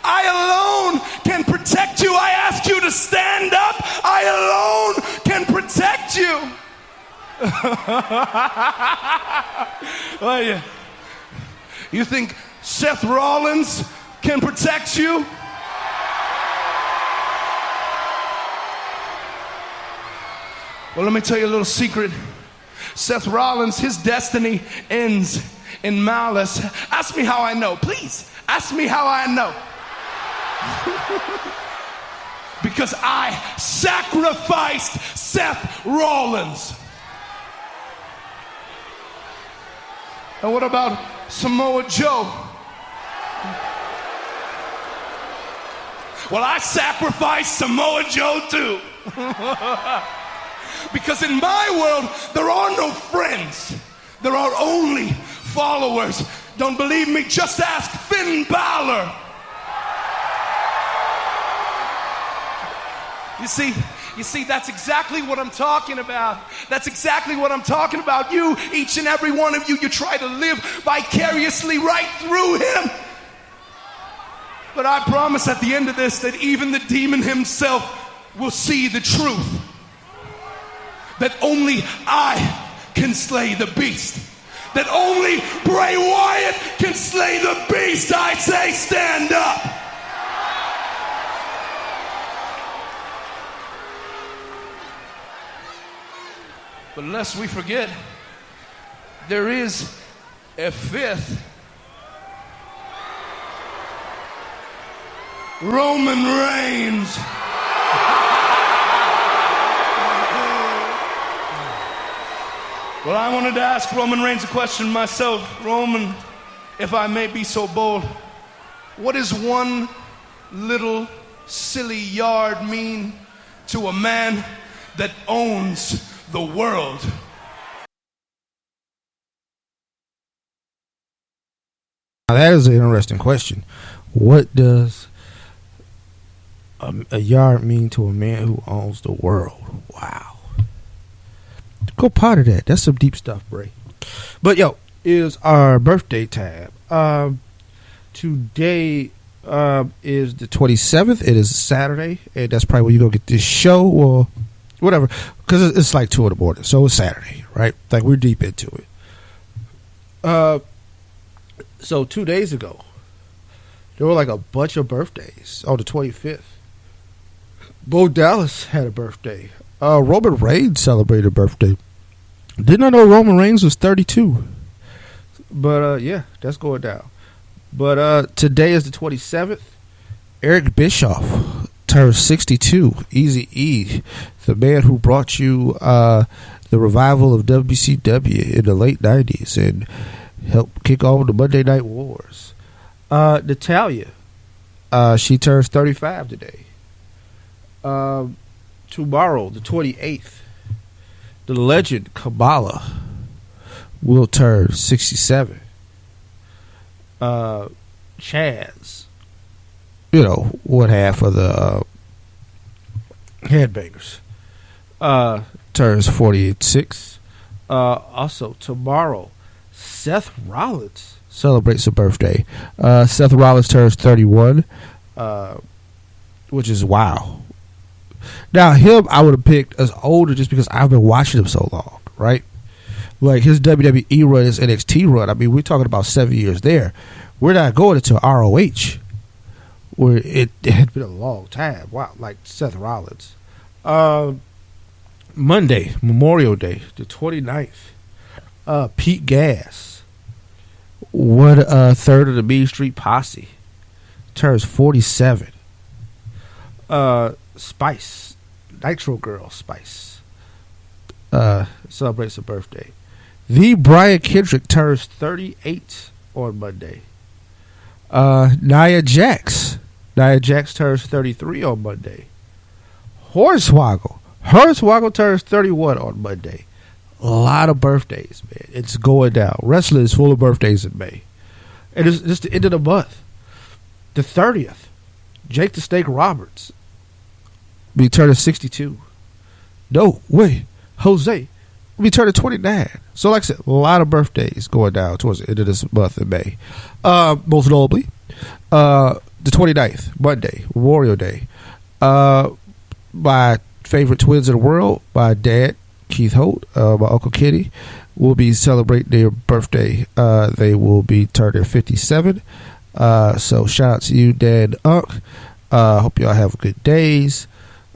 I alone can protect you. I ask you to stand up. I alone can protect you. Oh, yeah. You think Seth Rollins can protect you? Well, let me tell you a little secret. Seth Rollins, his destiny ends in malice. Ask me how I know. Please, Ask me how I know. Because I sacrificed Seth Rollins. And what about Samoa Joe? Well, I sacrificed Samoa Joe too. Because in my world, there are no friends. There are only followers. Don't believe me? Just ask Finn Balor. You see, that's exactly what I'm talking about. That's exactly what I'm talking about. You, each and every one of you, you try to live vicariously right through him. But I promise at the end of this that even the demon himself will see the truth. That only I can slay the beast. That only Bray Wyatt can slay the beast. I say stand up. But lest we forget, there is a fifth. Roman Reigns. Well, I wanted to ask Roman Reigns a question myself. Roman, if I may be so bold, what does one little silly yard mean to a man that owns the world? Now that is an interesting question. What does a yard mean to a man who owns the world? Wow. Go ponder that. That's some deep stuff, Bray. But yo, is our birthday tab. Today is the 27th. It is Saturday, and that's probably when you go get this show or whatever, because it's like 2 in the morning, so it's Saturday, right? Like we're deep into it. So 2 days ago, there were like a bunch of birthdays. On the 25th, Bo Dallas had a birthday. Roman Reigns celebrated a birthday. Didn't I know Roman Reigns was 32? But yeah, that's going down. But today is the 27th. Eric Bischoff turns 62. Eazy-E, the man who brought you the revival of WCW in the late 90s and helped kick off the Monday Night Wars. Natalia, she turns 35 today. Tomorrow, the 28th, the legend Kamala will turn 67. Chaz, you know, one half of the Headbangers, turns 46. Also, tomorrow, Seth Rollins celebrates a birthday. Seth Rollins turns 31, which is wow. Now, him, I would have picked as older just because I've been watching him so long, right? Like, his WWE run, his NXT run, I mean, we're talking about 7 years there. We're not going into ROH, where it had been a long time. Wow, like Seth Rollins. Monday, Memorial Day, the 29th, Pete Gas, one third of the Mean Street Posse, turns 47. Spice, Nitro Girl Spice, celebrates a birthday. The Brian Kendrick turns 38 on Monday. Nia Jax turns 33 on Monday. Hornswoggle turns 31 on Monday. A lot of birthdays, man. It's going down. Wrestling is full of birthdays in May. And it's just the end of the month. The 30th, Jake the Snake Roberts will be turning 62. No, wait, Jose will be turning 29. So like I said, a lot of birthdays going down towards the end of this month in May. Most notably, the 29th, Monday, Memorial Day. My favorite twins in the world, my dad, Keith Holt, my Uncle Kenny, will be celebrating their birthday. They will be turning 57. So shout out to you, Dad and Unc. Hope y'all have good days.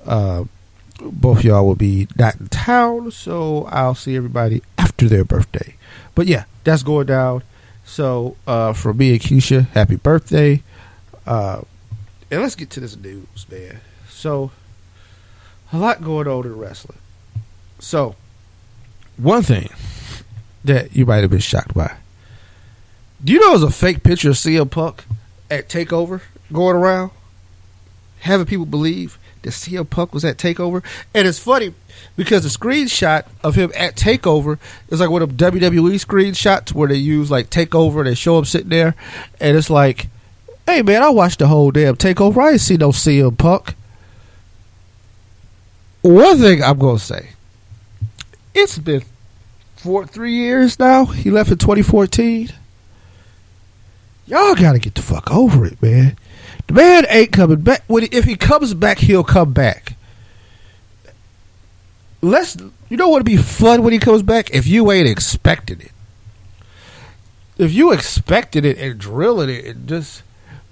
Both of y'all will be not in town, so I'll see everybody after their birthday. But yeah, that's going down. So, for me and Keisha, happy birthday. And let's get to this news, man. So, a lot going on in wrestling. So, one thing that you might have been shocked by. Do you know there's a fake picture of CM Punk at TakeOver going around? Having people believe that CM Punk was at TakeOver? And it's funny because the screenshot of him at TakeOver is like one of them WWE screenshots where they use like TakeOver and they show him sitting there. And it's like, hey man, I watched the whole damn TakeOver. I ain't see no CM Punk. One thing I'm going to say, it's been 3 years now. He left in 2014. Y'all got to get the fuck over it, man. The man ain't coming back. If he comes back, he'll come back. You know what would be fun when he comes back? If you ain't expecting it. If you expected it and drilling it and just...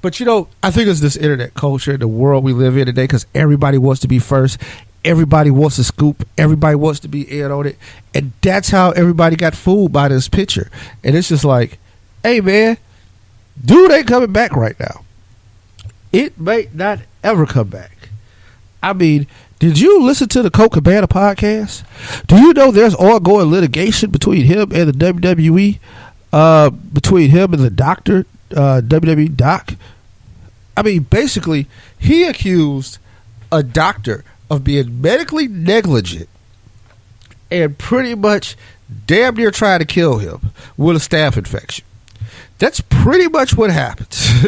But you know, I think it's this internet culture, the world we live in today, because everybody wants to be first. Everybody wants to scoop. Everybody wants to be in on it. And that's how everybody got fooled by this picture. And it's just like, hey, man, dude ain't coming back right now. It may not ever come back. I mean, did you listen to the Coke Cabana podcast? Do you know there's ongoing litigation between him and the WWE? Between him and the doctor, WWE doc? I mean, basically, he accused a doctor of being medically negligent and pretty much damn near trying to kill him with a staph infection. That's pretty much what happens.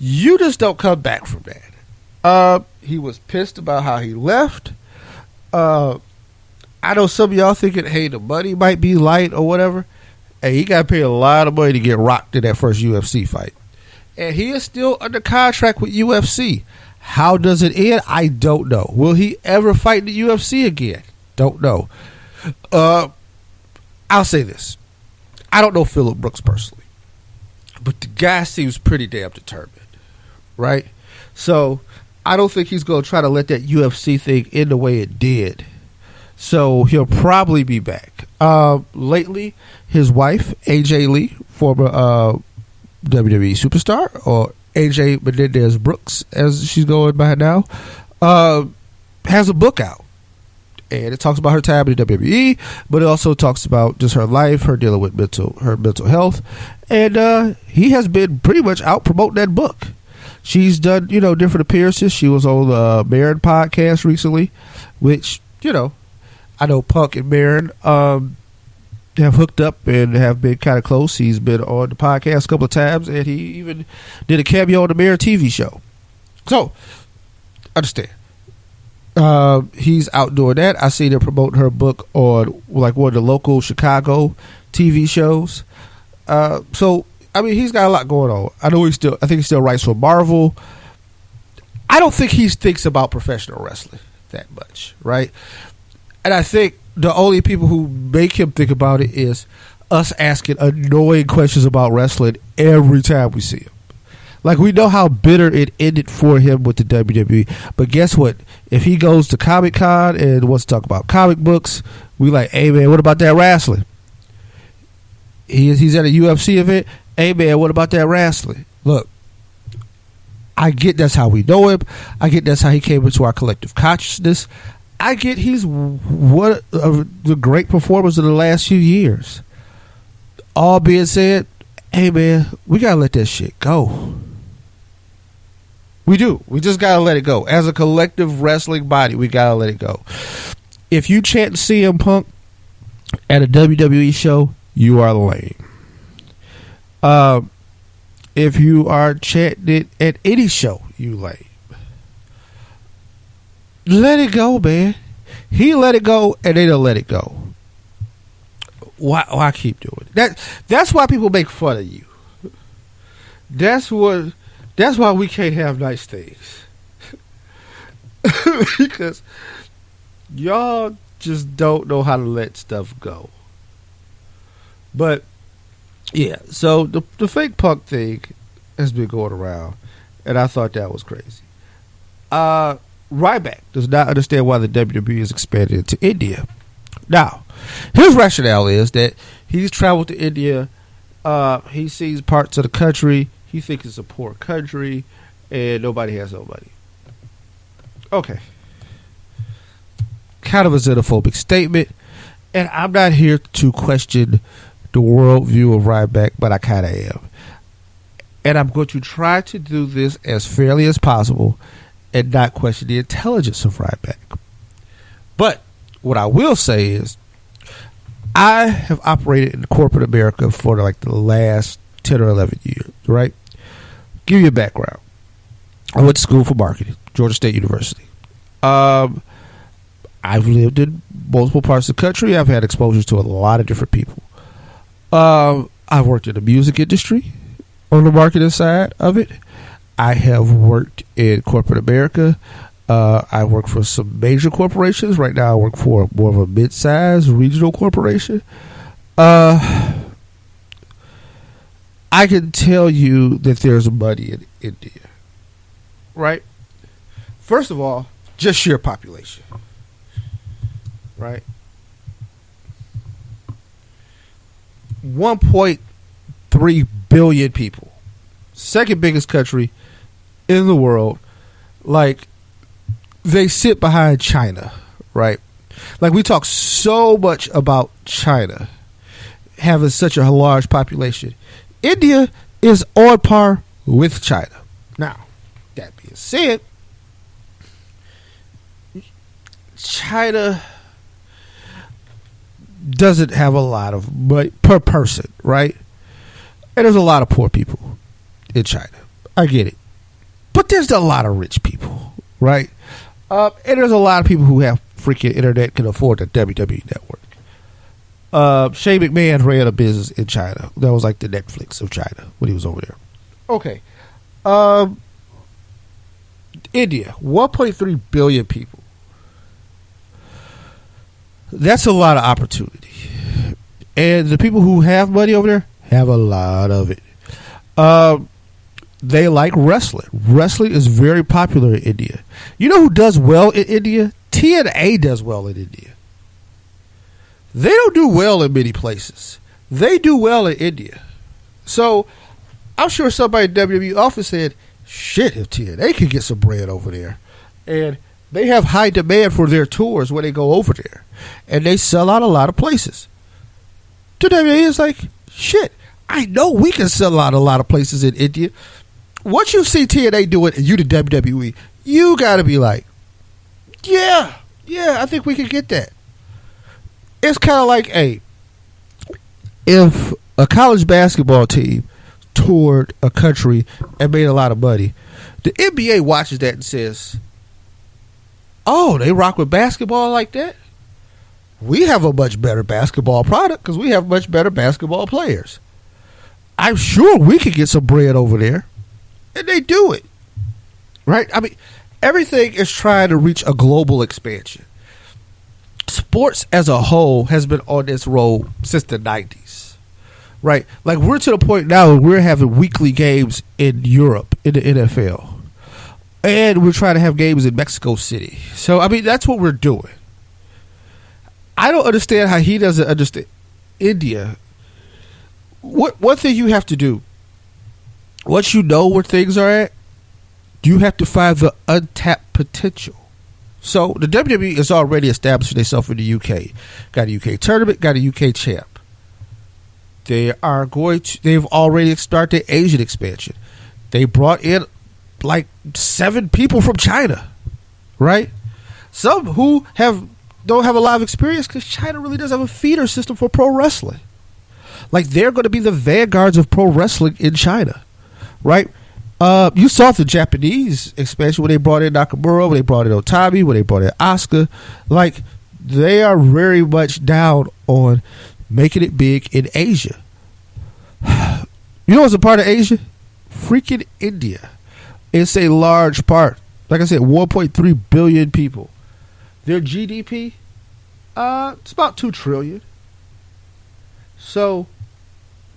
You just don't come back from that. He was pissed about how he left. I know some of y'all thinking, hey, the money might be light or whatever. Hey, he got to pay a lot of money to get rocked in that first UFC fight. And he is still under contract with UFC. How does it end? I don't know. Will he ever fight in the UFC again? Don't know. I'll say this. I don't know Phillip Brooks personally, but the guy seems pretty damn determined, right? So I don't think he's going to try to let that UFC thing end the way it did. So he'll probably be back. Lately, his wife, AJ Lee, former WWE superstar, or AJ Menendez Brooks, as she's going by now, has a book out. And it talks about her time in the WWE, but it also talks about just her life, her dealing with her mental health. And he has been pretty much out promoting that book. She's done, different appearances. She was on the Marin podcast recently, which, I know Punk and Marin have hooked up and have been kind of close. He's been on the podcast a couple of times, and he even did a cameo on the Marin TV show. So, understand. He's out doing that. I see them promoting her book on like one of the local Chicago TV shows. So, I mean, he's got a lot going on. I think he still writes for Marvel. I don't think he thinks about professional wrestling that much, right? And I think the only people who make him think about it is us asking annoying questions about wrestling every time we see him. Like, we know how bitter it ended for him with the WWE. But guess what? If he goes to Comic-Con and wants to talk about comic books, we like, hey, man, what about that wrestling? He's at a UFC event. Hey, man, what about that wrestling? Look, I get that's how we know him. I get that's how he came into our collective consciousness. I get he's one of the great performers of the last few years. All being said, hey, man, we got to let that shit go. We do. We just got to let it go. As a collective wrestling body, we got to let it go. If you chant CM Punk at a WWE show, you are lame. If you are chanting it at any show, you lame. Let it go, man. He let it go, and they don't let it go. Why keep doing it? That's why people make fun of you. That's why we can't have nice things. Because y'all just don't know how to let stuff go. But yeah, so the fake Punk thing has been going around, and I thought that was crazy. Ryback does not understand why the WWE is expanding into India. Now, his rationale is that he's traveled to India He sees parts of the country. He thinks it's a poor country, and nobody has no money. Okay. Kind of a xenophobic statement, and I'm not here to question the worldview of Ryback, but I kind of am. And I'm going to try to do this as fairly as possible and not question the intelligence of Ryback. But what I will say is, I have operated in corporate America for like the last 10 or 11 years, right? Give you a background. I went to school for marketing, Georgia State University. I've lived in multiple parts of the country. I've had exposure to a lot of different people. I've worked in the music industry on the marketing side of it. I have worked in corporate America. I work for some major corporations. Right now I work for more of a mid-sized regional corporation. I can tell you that there's money in India. Right? First of all, just sheer population. Right? 1.3 billion people. Second biggest country in the world. Like, they sit behind China, right? Like, we talk so much about China having such a large population. India is on par with China. Now, that being said, China doesn't have a lot of money per person, right? And there's a lot of poor people in China. I get it. But there's a lot of rich people, right? And there's a lot of people who have freaking internet, can afford the WWE network. Shane McMahon ran a business in China. That was like the Netflix of China when he was over there. Okay. India, 1.3 billion people. That's a lot of opportunity. And the people who have money over there have a lot of it. They like wrestling. Wrestling is very popular in India. You know who does well in India? TNA does well in India. They don't do well in many places. They do well in India. So I'm sure somebody in WWE office said, shit, if TNA could get some bread over there. And they have high demand for their tours when they go over there. And they sell out a lot of places. The WWE is like, shit, I know we can sell out a lot of places in India. Once you see TNA do it and you the WWE, you got to be like, yeah, I think we can get that. It's kind of like, hey, if a college basketball team toured a country and made a lot of money, the NBA watches that and says, oh, they rock with basketball like that? We have a much better basketball product because we have much better basketball players. I'm sure we could get some bread over there. And they do it. Right? I mean, everything is trying to reach a global expansion. Sports as a whole has been on this road since the 90s. Right? Like, we're to the point now where we're having weekly games in Europe, in the NFL. And we're trying to have games in Mexico City. So, I mean, that's what we're doing. I don't understand how he doesn't understand India. One thing you have to do, once you know where things are at, you have to find the untapped potential. So the WWE is already establishing itself in the UK. Got a UK tournament, got a UK champ. They've already started the Asian expansion. They brought in like 7 people from China, right? Some who don't have a lot of experience because China really doesn't have a feeder system for pro wrestling. Like, they're going to be the vanguards of pro wrestling in China, right? You saw the Japanese expansion when they brought in Nakamura, when they brought in Itami, when they brought in Asuka. Like, they are very much down on making it big in Asia. You know what's a part of Asia? Freaking India. It's a large part. Like I said, 1.3 billion people. Their GDP, it's about $2 trillion. So,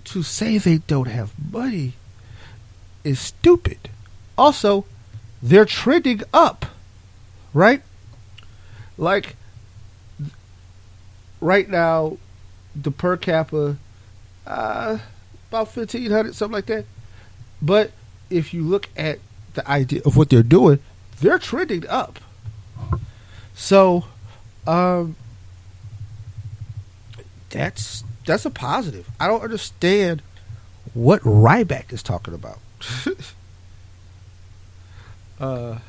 to say they don't have money is stupid. Also, they're trending up, right? Like, right now, the per capita, about about 1,500, something like that. But if you look at the idea of what they're doing, they're trending up. So, that's a positive. I don't understand what Ryback is talking about. Look,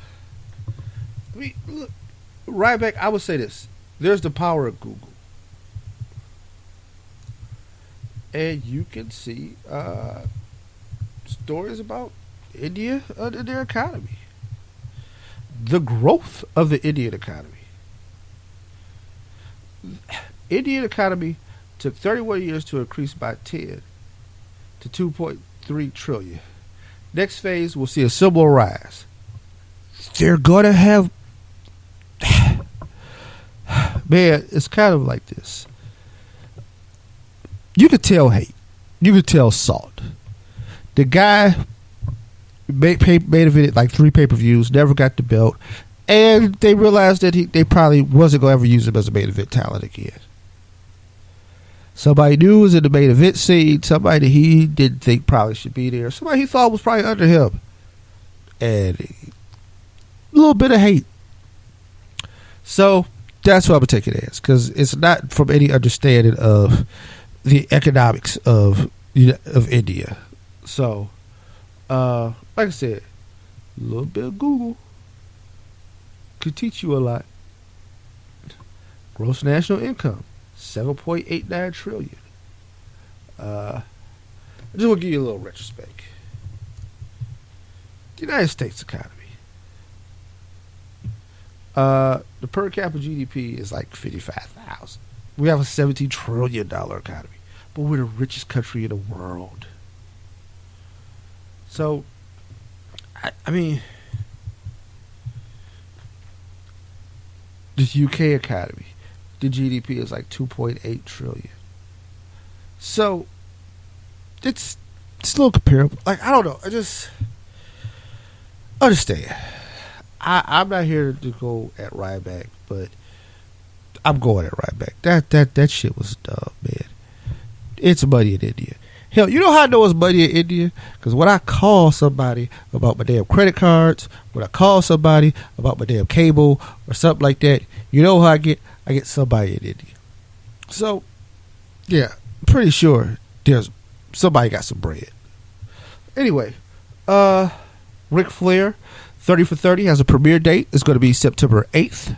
Ryback, I would say this. There's the power of Google. And you can see stories about India and their economy. The growth of the Indian economy. Indian economy took 31 years to increase by 10 to 2.3 trillion. Next phase, we'll see a similar rise. They're going to have... Man, it's kind of like this. You could tell hate. You could tell salt. The guy made event like 3 pay-per-views, never got the belt, and they realized that they probably wasn't going to ever use him as a main event talent again. Somebody new was in the main event scene, somebody he didn't think probably should be there, somebody he thought was probably under him. And a little bit of hate. So that's what I'm going to take it as, because it's not from any understanding of the economics of India. So, like I said, a little bit of Google could teach you a lot. Gross national income, 7.89 trillion. I just want to give you a little retrospect. The United States economy. The per capita GDP is like 55,000. We have a $17 trillion economy, but we're the richest country in the world. So, I mean, the UK economy, the GDP is like 2.8 trillion. So, it's a little comparable. Like, I don't know. I just understand. I'm not here to go at Ryback, but I'm going at Ryback. That shit was dumb, man. It's money in India. Hell, you know how I know it's money in India? Because when I call somebody about my damn credit cards, when I call somebody about my damn cable or something like that, you know how I get? I get somebody in India. So, yeah, I'm pretty sure there's somebody got some bread. Anyway, Ric Flair, 30 for 30 has a premiere date. It's going to be September 8th.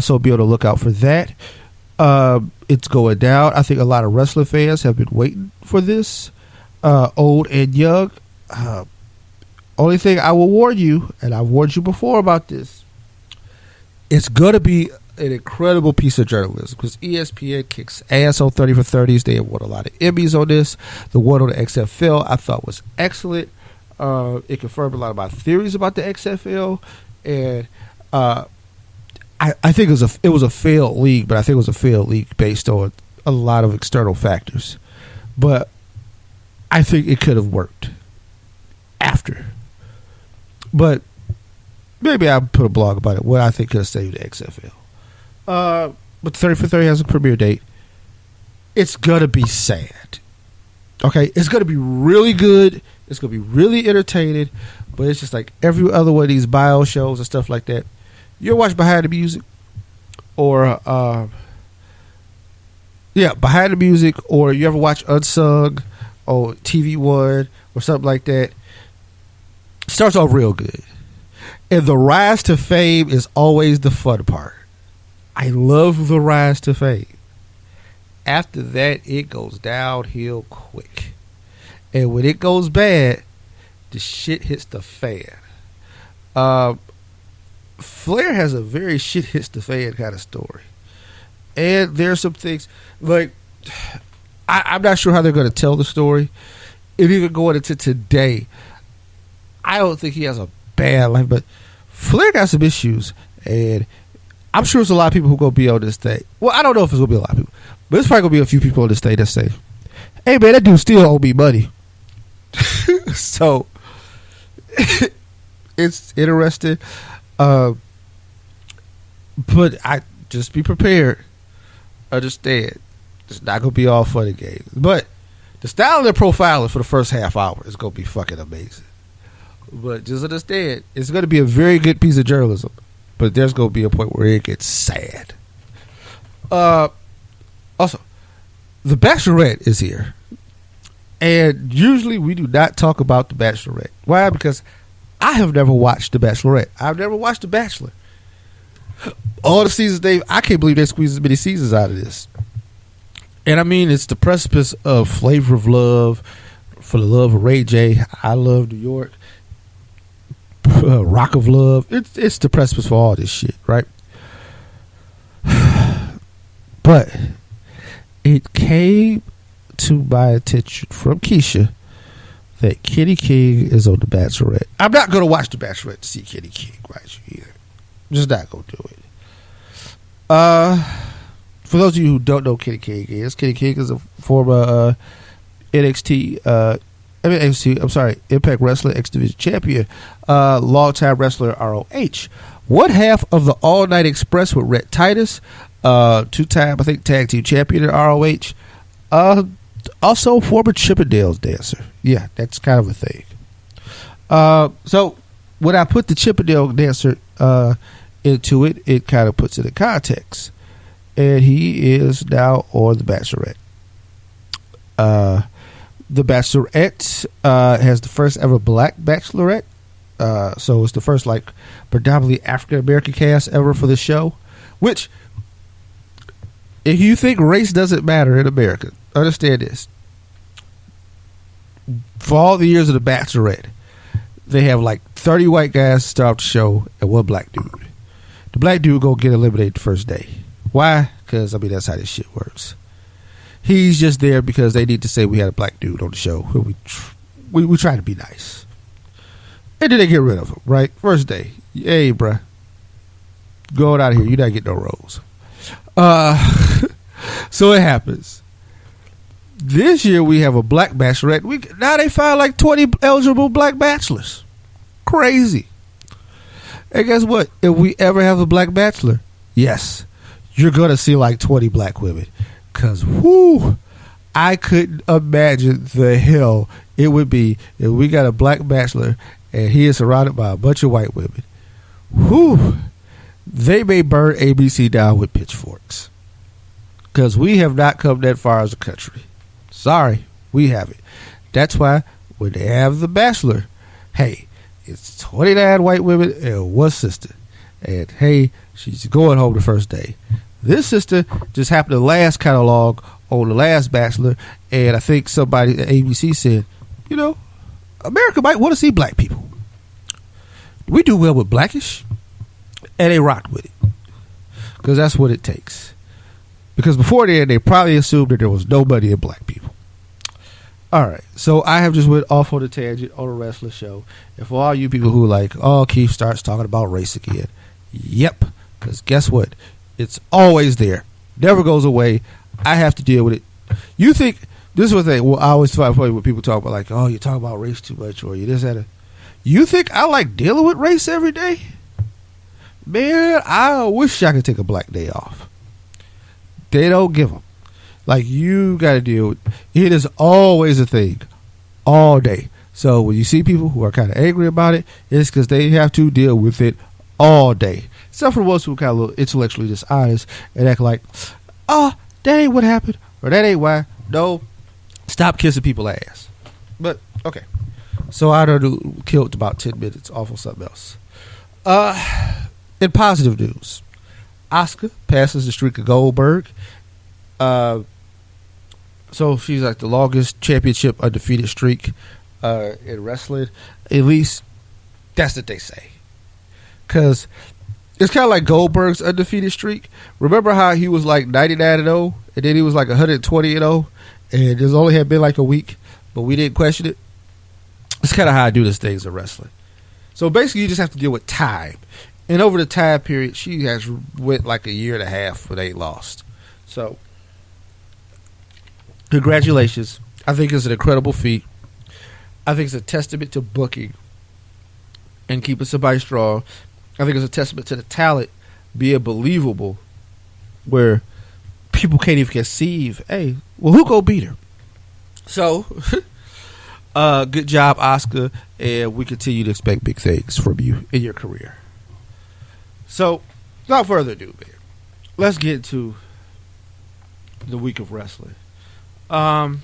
So be on the lookout for that. It's going down. I think a lot of wrestling fans have been waiting for this, old and young. Only thing I will warn you, and I've warned you before about this, it's going to be an incredible piece of journalism because ESPN kicks ass on 30 for 30s. They have won a lot of Emmys on this. The one on the XFL I thought was excellent. It confirmed a lot of my theories about the XFL, and I think it was a failed league, but I think it was a failed league based on a lot of external factors. But I think it could have worked after. But maybe I'll put a blog about it, what I think could have saved the XFL. But 30 for 30 has a premiere date. It's going to be sad. Okay? It's going to be really good. It's going to be really entertaining. But it's just like every other one of these bio shows and stuff like that. You ever watch Behind the Music? Or, Behind the Music. Or you ever watch Unsung? Or TV One? Or something like that? It starts off real good. And the rise to fame is always the fun part. I love the rise to fame. After that, it goes downhill quick. And when it goes bad, the shit hits the fan. Flair has a very shit hits the fan kind of story. And there's some things, like, I'm not sure how they're going to tell the story. And even going into today, I don't think he has a bad life, but Flair got some issues. And I'm sure there's a lot of people who are going to be on this thing. Well, I don't know if it's going to be a lot of people, but there's probably going to be a few people on this thing that say, hey, man, that dude still owe me money. So, it's interesting. But I just be prepared. Understand. It's not going to be all fun and games. But The style of their profiling for the first half hour is going to be fucking amazing. But just understand, it's going to be a very good piece of journalism. But there's going to be a point where it gets sad. Also, The Bachelorette is here. And usually we do not talk about The Bachelorette. Why? Because I have never watched The Bachelorette. I've never watched The Bachelor. All the seasons I can't believe they squeezed as many seasons out of this. And I mean, it's the precipice of Flavor of Love, For the Love of Ray J, I Love New York, Rock of Love. It's the precipice for all this shit, right? But it came to my attention from Keisha that Kenny King is on The Bachelorette. I'm not going to watch The Bachelorette to see Kenny King watch you either. I'm just not going to do it. For those of you who don't know Kenny King is a former Impact Wrestling X Division champion, longtime wrestler ROH. One half of the All Night Express with Rhett Titus, two-time, I think, tag team champion at ROH. Also former Chippendales dancer. Yeah, that's kind of a thing. So when I put the Chippendale dancer into it, it kind of puts it in context. And he is now on The Bachelorette. The Bachelorette has the first ever black Bachelorette. So it's the first like predominantly African American cast ever for the show. Which, if you think race doesn't matter in America, understand this. For all the years of The Bachelorette, they have like 30 white guys start the show and one black dude. The black dude gonna get eliminated the first day. Why? Because, I mean, that's how this shit works. He's just there because they need to say we had a black dude on the show. We try to be nice. And then they get rid of him, right? First day. Hey, bruh. Going out of here. You're not getting no roles. So it happens. This year we have a black bachelorette. Now they find like 20 eligible black bachelors. Crazy. And guess what? If we ever have a black bachelor, yes, you're going to see like 20 black women. Because, whoo, I couldn't imagine the hell it would be if we got a black bachelor and he is surrounded by a bunch of white women. Whoo, they may burn ABC down with pitchforks. Because we have not come that far as a country. Sorry, we haven't. That's why when they have The Bachelor, hey, it's 29 white women and one sister. And hey, she's going home the first day. This sister just happened to last kind of long on the last Bachelor, and I think somebody at ABC said, you know, America might want to see black people. We do well with Blackish, and they rocked with it. Because that's what it takes. Because before then, they probably assumed that there was nobody in black people. All right, so I have just went off on a tangent on a wrestler show. And for all you people who are like, oh, Keith starts talking about race again. Yep, because guess what? It's always there. Never goes away. I have to deal with it. You think, this is what they, well, I always find funny when people talk about like, oh, you talk about race too much or you this, that. You think I like dealing with race every day? Man, I wish I could take a black day off. They don't give them. Like, you got to deal with it. Is always a thing. All day. So when you see people who are kind of angry about it, it's because they have to deal with it all day. Except for the ones who are kind of a little intellectually dishonest and act like, oh, that ain't what happened. Or that ain't why. No. Stop kissing people's ass. But, okay. So I done killed about 10 minutes off of something else. In positive news, Asuka passes the streak of Goldberg. So she's like the longest championship undefeated streak in wrestling. At least that's what they say. Because it's kind of like Goldberg's undefeated streak. Remember how he was like 99-0 and then he was like 120-0 and there's only had been like a week, but we didn't question it? It's kind of how I do this things in wrestling. So basically you just have to deal with time. And over the time period, she has went like a year and a half where they lost. So congratulations. I think it's an incredible feat. I think it's a testament to booking and keeping somebody strong. I think it's a testament to the talent being believable where people can't even conceive, hey, well, who go beat her? So, good job, Asuka, and we continue to expect big things from you in your career. So, without further ado, man, let's get into the week of wrestling. Raw.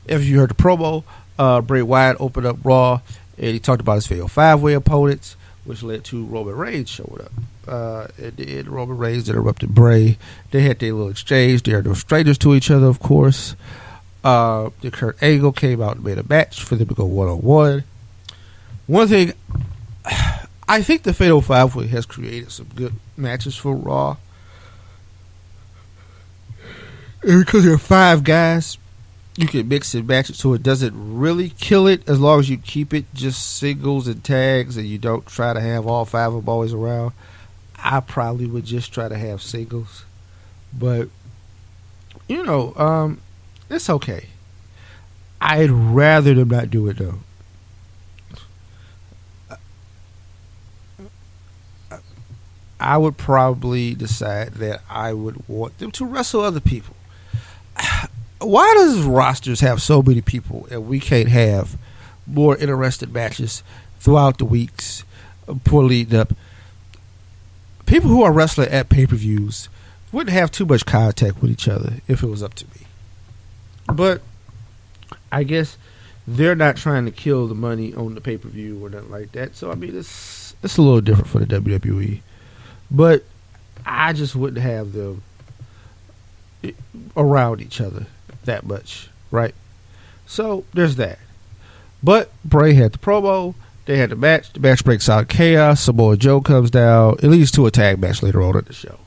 If you heard the promo, Bray Wyatt opened up Raw, and he talked about his fatal 5-way opponents, which led to Roman Reigns showing up. And then Roman Reigns interrupted Bray. They had their little exchange. They are no strangers to each other, of course. The Kurt Angle came out and made a match for them to go one-on-one. One thing, I think the Fatal 5-Way has created some good matches for Raw. And because there are 5 guys, you can mix and match it so it doesn't really kill it as long as you keep it just singles and tags and you don't try to have all 5 of them always around. I probably would just try to have singles. But, it's okay. I'd rather them not do it, though. I would probably decide that I would want them to wrestle other people. Why does rosters have so many people and we can't have more interesting matches throughout the weeks before leading up? People who are wrestling at pay-per-views wouldn't have too much contact with each other if it was up to me. But I guess they're not trying to kill the money on the pay-per-view or nothing like that. So, I mean, it's a little different for the WWE. But I just wouldn't have them around each other that much, right? So, there's that. But Bray had the promo. They had the match. The match breaks out in chaos. Samoa Joe comes down. It leads to a tag match later on in the show.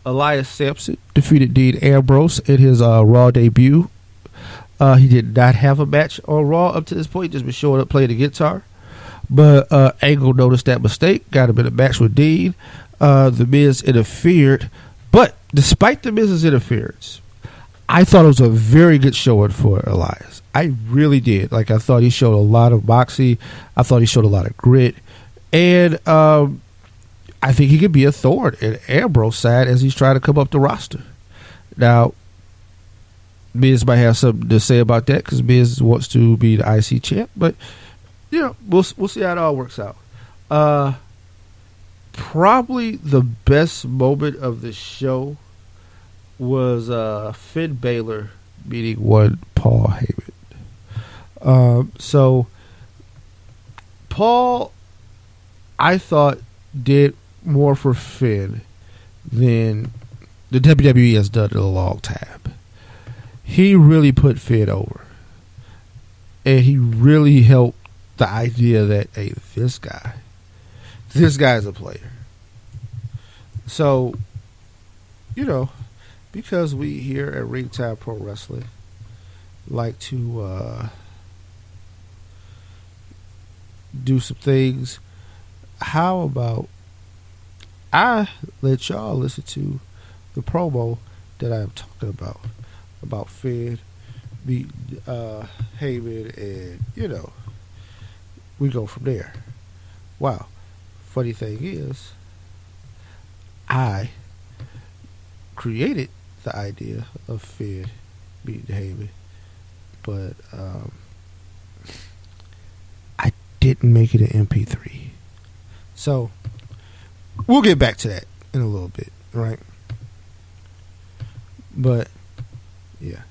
Elias Sampson defeated Dean Ambrose in his Raw debut. He did not have a match on Raw up to this point. He'd just been showing up playing the guitar. But Angle noticed that mistake. Got him in a match with Dean. The Miz interfered. But despite the Miz's interference, I thought it was a very good showing for Elias. I really did. I thought he showed a lot of moxie. I thought he showed a lot of grit. And I think he could be a thorn in Ambrose's side as he's trying to come up the roster. Now, Miz might have something to say about that because Miz wants to be the IC champ. But, we'll see how it all works out. Probably the best moment of the show was Finn Balor meeting one Paul Heyman. So Paul, I thought, did more for Finn than the WWE has done in a long time. He really put Finn over. And he really helped the idea that, hey, this guy's a player. So, because we here at Ringtime Pro Wrestling like to do some things, how about I let y'all listen to the promo that I'm talking about Finn beating Heyman, and we go from there. Wow. Funny thing is, I created the idea of Finn beating Heyman, but I didn't make it an MP3. So we'll get back to that in a little bit, right? But yeah,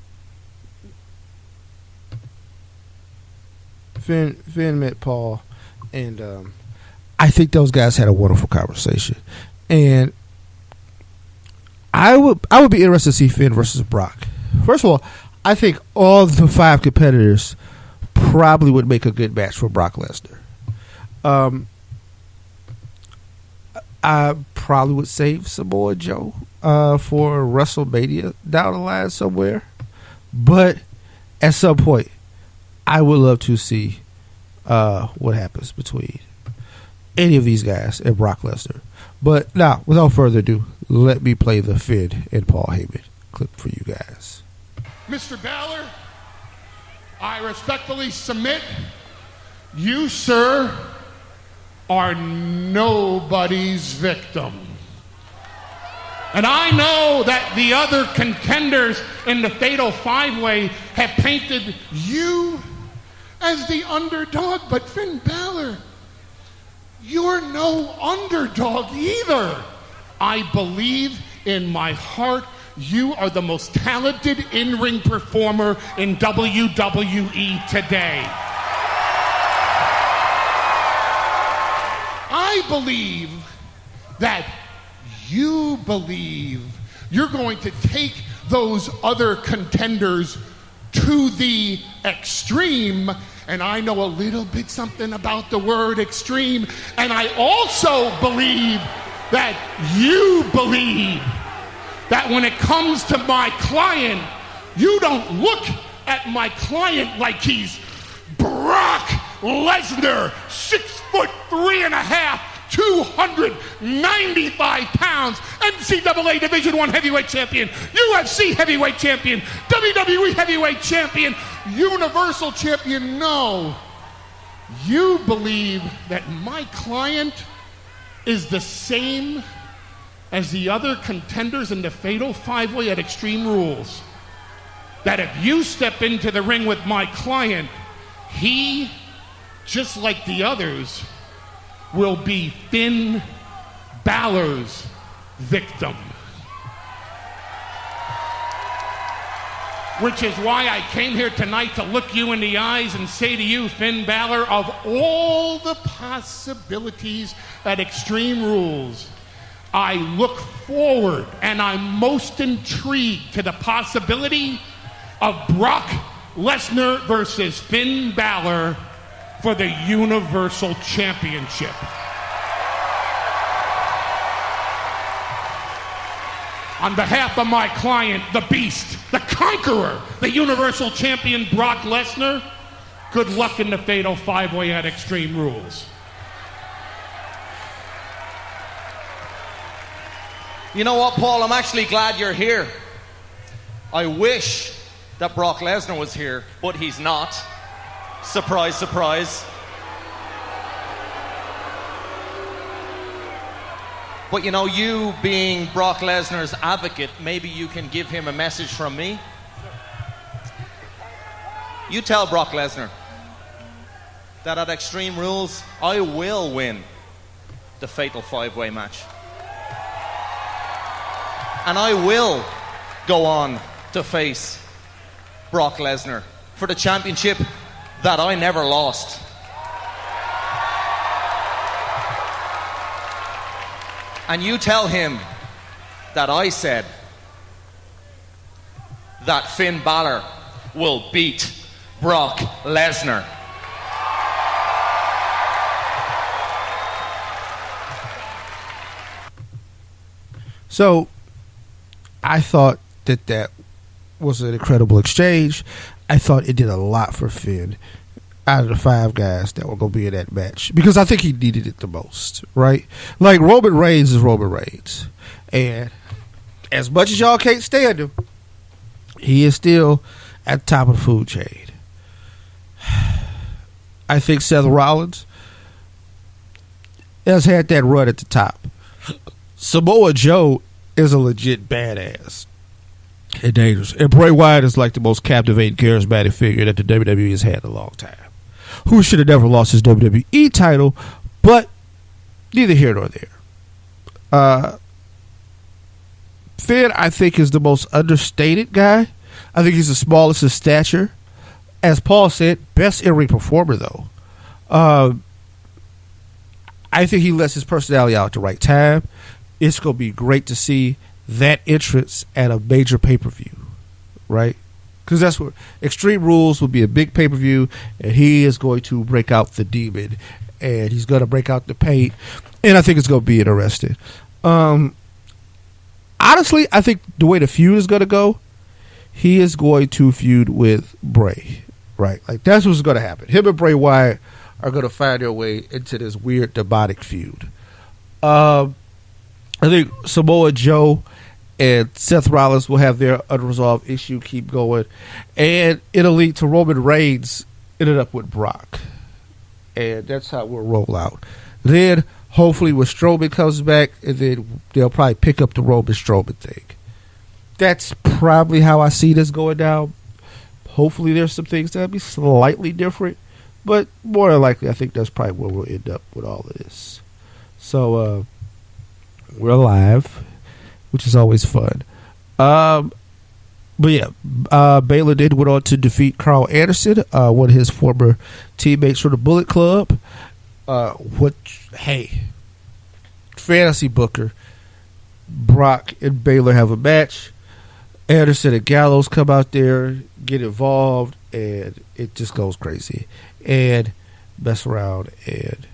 Finn met Paul, and I think those guys had a wonderful conversation, and I would be interested to see Finn versus Brock. First of all, I think all the 5 competitors probably would make a good match for Brock Lesnar. I probably would save Samoa Joe for WrestleMania down the line somewhere. But at some point, I would love to see what happens between any of these guys and Brock Lesnar. But now, without further ado, let me play the Finn and Paul Heyman clip for you guys. Mr. Balor, I respectfully submit, you, sir, are nobody's victim. And I know that the other contenders in the Fatal 5-Way have painted you as the underdog, but Finn Balor, you're no underdog either. I believe in my heart you are the most talented in-ring performer in WWE today. I believe that you believe you're going to take those other contenders to the extreme, and I know a little bit something about the word extreme, and I also believe that you believe that when it comes to my client, you don't look at my client like he's Brock Lesnar, 6'3.5", 295 pounds, NCAA Division I heavyweight champion, UFC heavyweight champion, WWE heavyweight champion, Universal champion. No, you believe that my client is the same as the other contenders in the Fatal 5-Way at Extreme Rules. That if you step into the ring with my client, he, just like the others, will be Finn Balor's victim. Which is why I came here tonight to look you in the eyes and say to you, Finn Balor, of all the possibilities at Extreme Rules, I look forward and I'm most intrigued to the possibility of Brock Lesnar versus Finn Balor for the Universal Championship. On behalf of my client, the Beast, the Conqueror, the Universal Champion Brock Lesnar, good luck in the Fatal 5-Way at Extreme Rules. You know what, Paul? I'm actually glad you're here. I wish that Brock Lesnar was here, but he's not. Surprise, surprise. But you know, you being Brock Lesnar's advocate, maybe you can give him a message from me. You tell Brock Lesnar that at Extreme Rules, I will win the Fatal 5-Way match. And I will go on to face Brock Lesnar for the championship that I never lost. And you tell him that I said that Finn Balor will beat Brock Lesnar. So, I thought that was an incredible exchange. I thought it did a lot for Finn out of the 5 guys that were going to be in that match, because I think he needed it the most, right? Like, Roman Reigns is Roman Reigns, and as much as y'all can't stand him, he is still at the top of the food chain. I think Seth Rollins has had that run at the top. Samoa Joe is a legit badass and dangerous. And Bray Wyatt is like the most captivating, charismatic figure that the WWE has had in a long time, who should have never lost his WWE title, but neither here nor there. Finn, I think, is the most understated guy. I think he's the smallest in stature. As Paul said, best in-ring performer, though. I think he lets his personality out at the right time. It's going to be great to see that entrance at a major pay-per-view, right? Because that's what Extreme Rules will be, a big pay-per-view, and he is going to break out the demon, and he's going to break out the paint, and I think it's going to be interesting. Honestly, I think the way the feud is going to go, he is going to feud with Bray, right? Like, that's what's going to happen. Him and Bray Wyatt are going to find their way into this weird demonic feud. I think Samoa Joe and Seth Rollins will have their unresolved issue keep going, and it'll lead to Roman Reigns ended up with Brock, and that's how we'll roll out. Then Hopefully when Strowman comes back, and then they'll probably pick up the Roman Strowman thing. That's probably how I see this going down. Hopefully there's some things that'll be slightly different, but more than likely I think that's probably where we'll end up with all of this. So we're live, which is always fun. But yeah, Baylor did went on to defeat Carl Anderson, one of his former teammates from the Bullet Club. Hey, fantasy booker, Brock and Baylor have a match. Anderson and Gallows come out there, get involved, and it just goes crazy. And mess around, and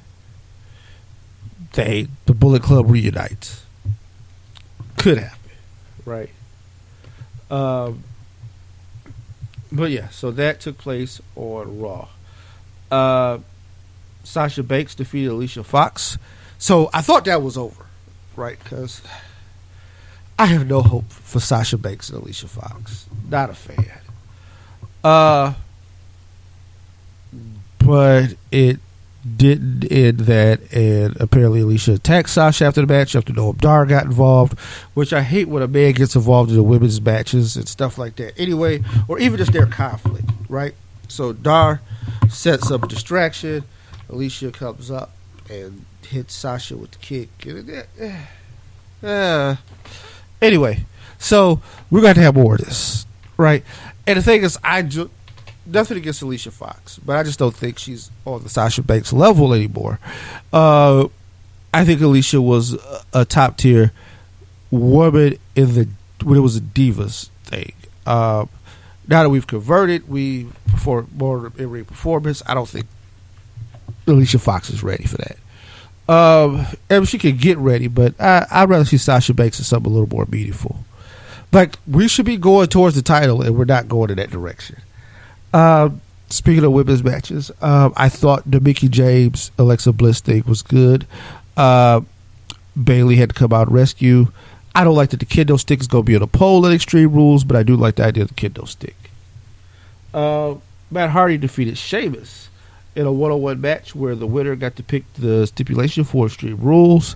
the Bullet Club reunites. Could happen, right? But yeah, so that took place on Raw. Sasha Banks defeated Alicia Fox. So I thought that was over, right? Because I have no hope for Sasha Banks and Alicia Fox. Not a fan. But it didn't end that, and apparently Alicia attacked Sasha after the match after Noam Dar got involved, which I hate when a man gets involved in the women's matches and stuff like that. Anyway, or even just their conflict, right? So Dar sets up a distraction. Alicia comes up and hits Sasha with the kick. Anyway, so we're going to have more of this, right? And the thing is, nothing against Alicia Fox, but I just don't think she's on the Sasha Banks level anymore. I think Alicia was a top tier woman when it was a Divas thing. Now that we've converted, we perform more in-ring performance. I don't think Alicia Fox is ready for that. And she can get ready, but I'd rather see Sasha Banks in something a little more meaningful. Like, we should be going towards the title, and we're not going in that direction. Speaking of women's matches, I thought the Mickie James Alexa Bliss thing was good. Bayley had to come out and rescue. I don't like that the kendo stick is going to be on a pole at Extreme Rules, but I do like the idea of the kendo stick. Matt Hardy defeated Sheamus in a one-on-one match where the winner got to pick the stipulation for Extreme Rules.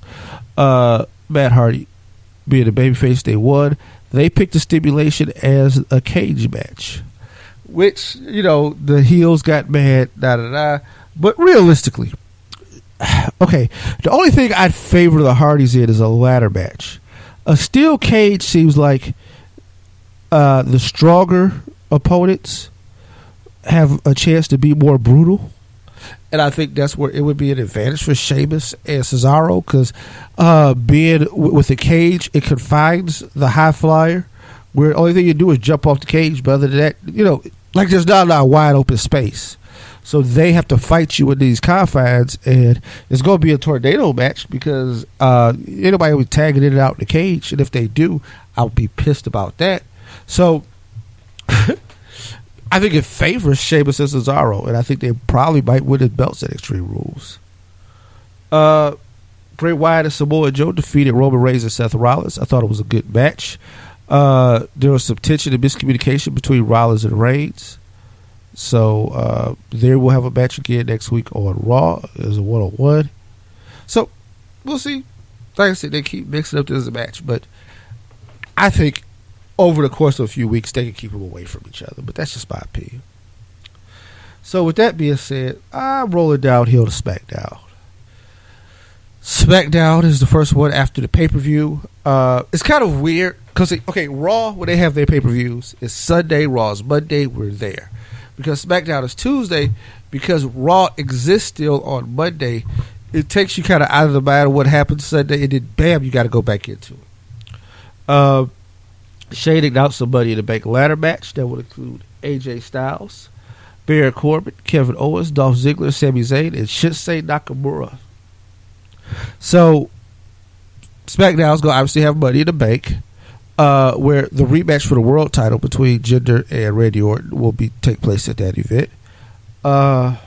Matt Hardy, being a babyface, they won. They picked the stipulation as a cage match, which, the heels got mad, But realistically, okay, the only thing I'd favor the Hardys in is a ladder match. A steel cage seems like the stronger opponents have a chance to be more brutal. And I think that's where it would be an advantage for Sheamus and Cesaro, because being with a cage, it confines the high flyer, where the only thing you do is jump off the cage. But other than that, like there's not a lot of wide open space. So they have to fight you in these confines, and it's going to be a tornado match because anybody will be tagging in and out in the cage. And if they do, I'll be pissed about that. So I think it favors Sheamus and Cesaro, and I think they probably might win the belts at Extreme Rules. Bray Wyatt and Samoa Joe defeated Roman Reigns and Seth Rollins. I thought it was a good match. There was some tension and miscommunication between Rollins and Reigns. So there we'll have a match again next week on Raw as a one-on-one. So we'll see. Like I said, they keep mixing up this as a match, but I think over the course of a few weeks, they can keep them away from each other. But that's just my opinion. So with that being said, I'm rolling downhill to SmackDown. SmackDown is the first one after the pay-per-view. It's kind of weird because, Raw, when they have their pay-per-views, is Sunday, Raw is Monday, we're there. Because SmackDown is Tuesday, because Raw exists still on Monday, it takes you kind of out of the mind of what happened Sunday, and then bam, you got to go back into it. Shane announced somebody in the Bank ladder match that would include AJ Styles, Baron Corbin, Kevin Owens, Dolph Ziggler, Sami Zayn, and Shinsuke Nakamura. So SmackDown's going to obviously have Money in the Bank, where the rematch for the world title between Jinder and Randy Orton will take place at that event. I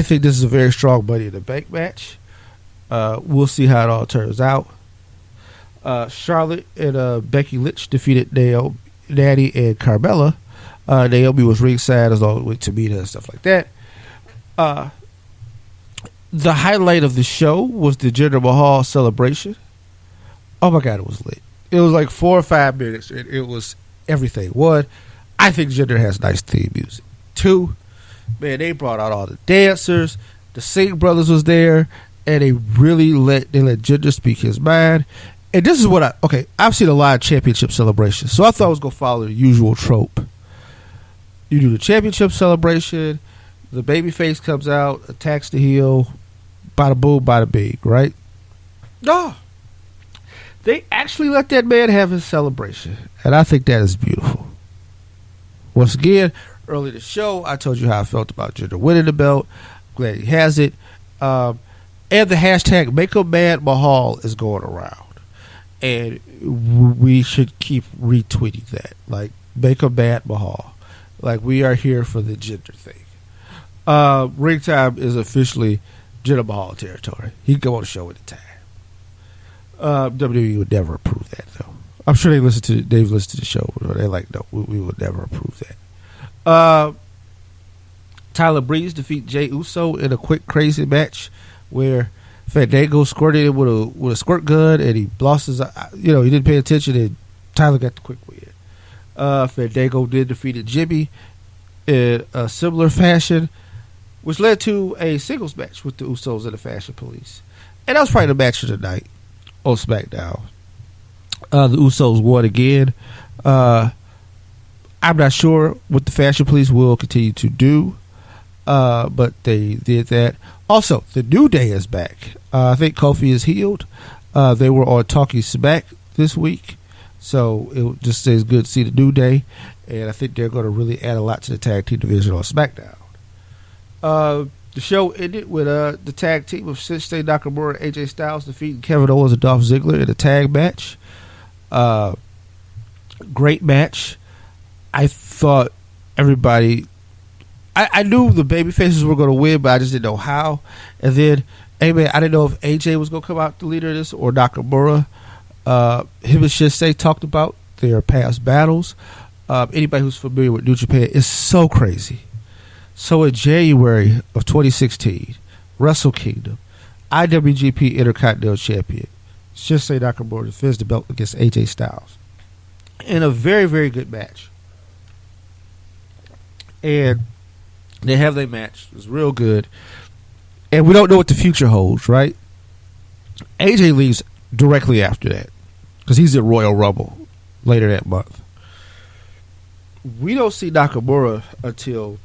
think this is a very strong Money in the Bank match. We'll see how it all turns out. Charlotte and Becky Lynch defeated Naomi, Natty, and Carmella. Naomi was ringside as always with Tamina and stuff like that. The highlight of the show was the Jinder Mahal celebration. Oh my God, it was lit. It was like 4 or 5 minutes. It was everything. One, I think Jinder has nice theme music. 2, man, they brought out all the dancers. The Singh brothers was there, and they really let Jinder speak his mind. And this is what I've seen a lot of championship celebrations, so I thought I was gonna follow the usual trope. You do the championship celebration, the babyface comes out, attacks the heel, bada boom, bada bing, right? No. They actually let that man have his celebration, and I think that is beautiful. Once again, early in the show, I told you how I felt about Jinder winning the belt. Glad he has it. And the hashtag Make 'em Mad Mahal is going around. And we should keep retweeting that. Like, Make 'em Mad Mahal. Like, we are here for the Jinder thing. Ring time is officially Jinder Mahal territory. He can go on the show at the time. WWE would never approve that, though. I'm sure they've listened to the show. They're like, no, we would never approve that. Tyler Breeze defeat Jey Uso in a quick, crazy match where Fandango squirted him with a squirt gun, and he lost his, he didn't pay attention, and Tyler got the quick win. Fandango then defeated Jimmy in a similar fashion, which led to a singles match with the Usos and the Fashion Police. And that was probably the match of the night on SmackDown. The Usos won again. I'm not sure what the Fashion Police will continue to do, but they did that. Also, the New Day is back. I think Kofi is healed. They were on Talking Smack this week, so it just says good to see the New Day, and I think they're going to really add a lot to the tag team division on SmackDown. The show ended with the tag team of Shinsuke Nakamura and AJ Styles defeating Kevin Owens and Dolph Ziggler in a tag match. Great match. I thought everybody... I knew the babyfaces were going to win, but I just didn't know how. And then, I didn't know if AJ was going to come out the leader of this or Nakamura. Him and Shinsuke talked about their past battles. Anybody who's familiar with New Japan, it's so crazy. So in January of 2016, Wrestle Kingdom, IWGP Intercontinental Champion Shinsuke Nakamura defends the belt against AJ Styles in a very, very good match. And they have their match. It was real good. And we don't know what the future holds, right? AJ leaves directly after that because he's at Royal Rumble later that month. We don't see Nakamura until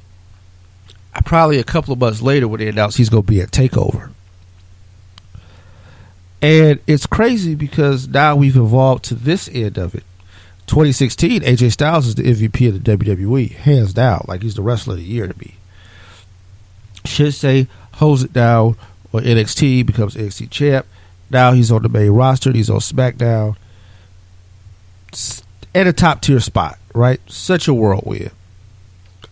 probably a couple of months later when they announce he's going to be at TakeOver. And it's crazy because now we've evolved to this end of it. 2016, AJ Styles is the MVP of the WWE, hands down. Like, he's the wrestler of the year to me. Shinsuke holds it down on NXT, becomes NXT champ. Now he's on the main roster. He's on SmackDown. At a top tier spot, right? Such a whirlwind.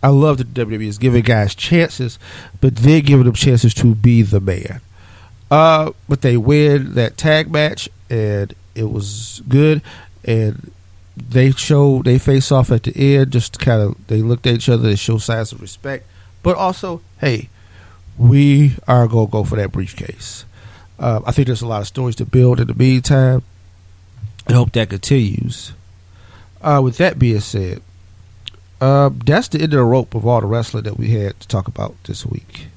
I love that the WWE is giving guys chances, but then giving them chances to be the man. But they win that tag match, and it was good. And they face off at the end, just kind of, they looked at each other and show signs of respect. But also, hey, we are going to go for that briefcase. I think there's a lot of stories to build in the meantime. I hope that continues. With that being said, that's the end of the rope of all the wrestling that we had to talk about this week.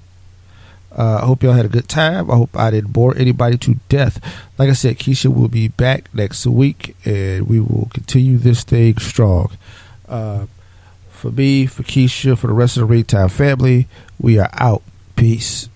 I hope y'all had a good time. I hope I didn't bore anybody to death. Like I said, Keisha will be back next week, and we will continue this thing strong. For me, for Keisha, for the rest of the Ring Time family, we are out. Peace.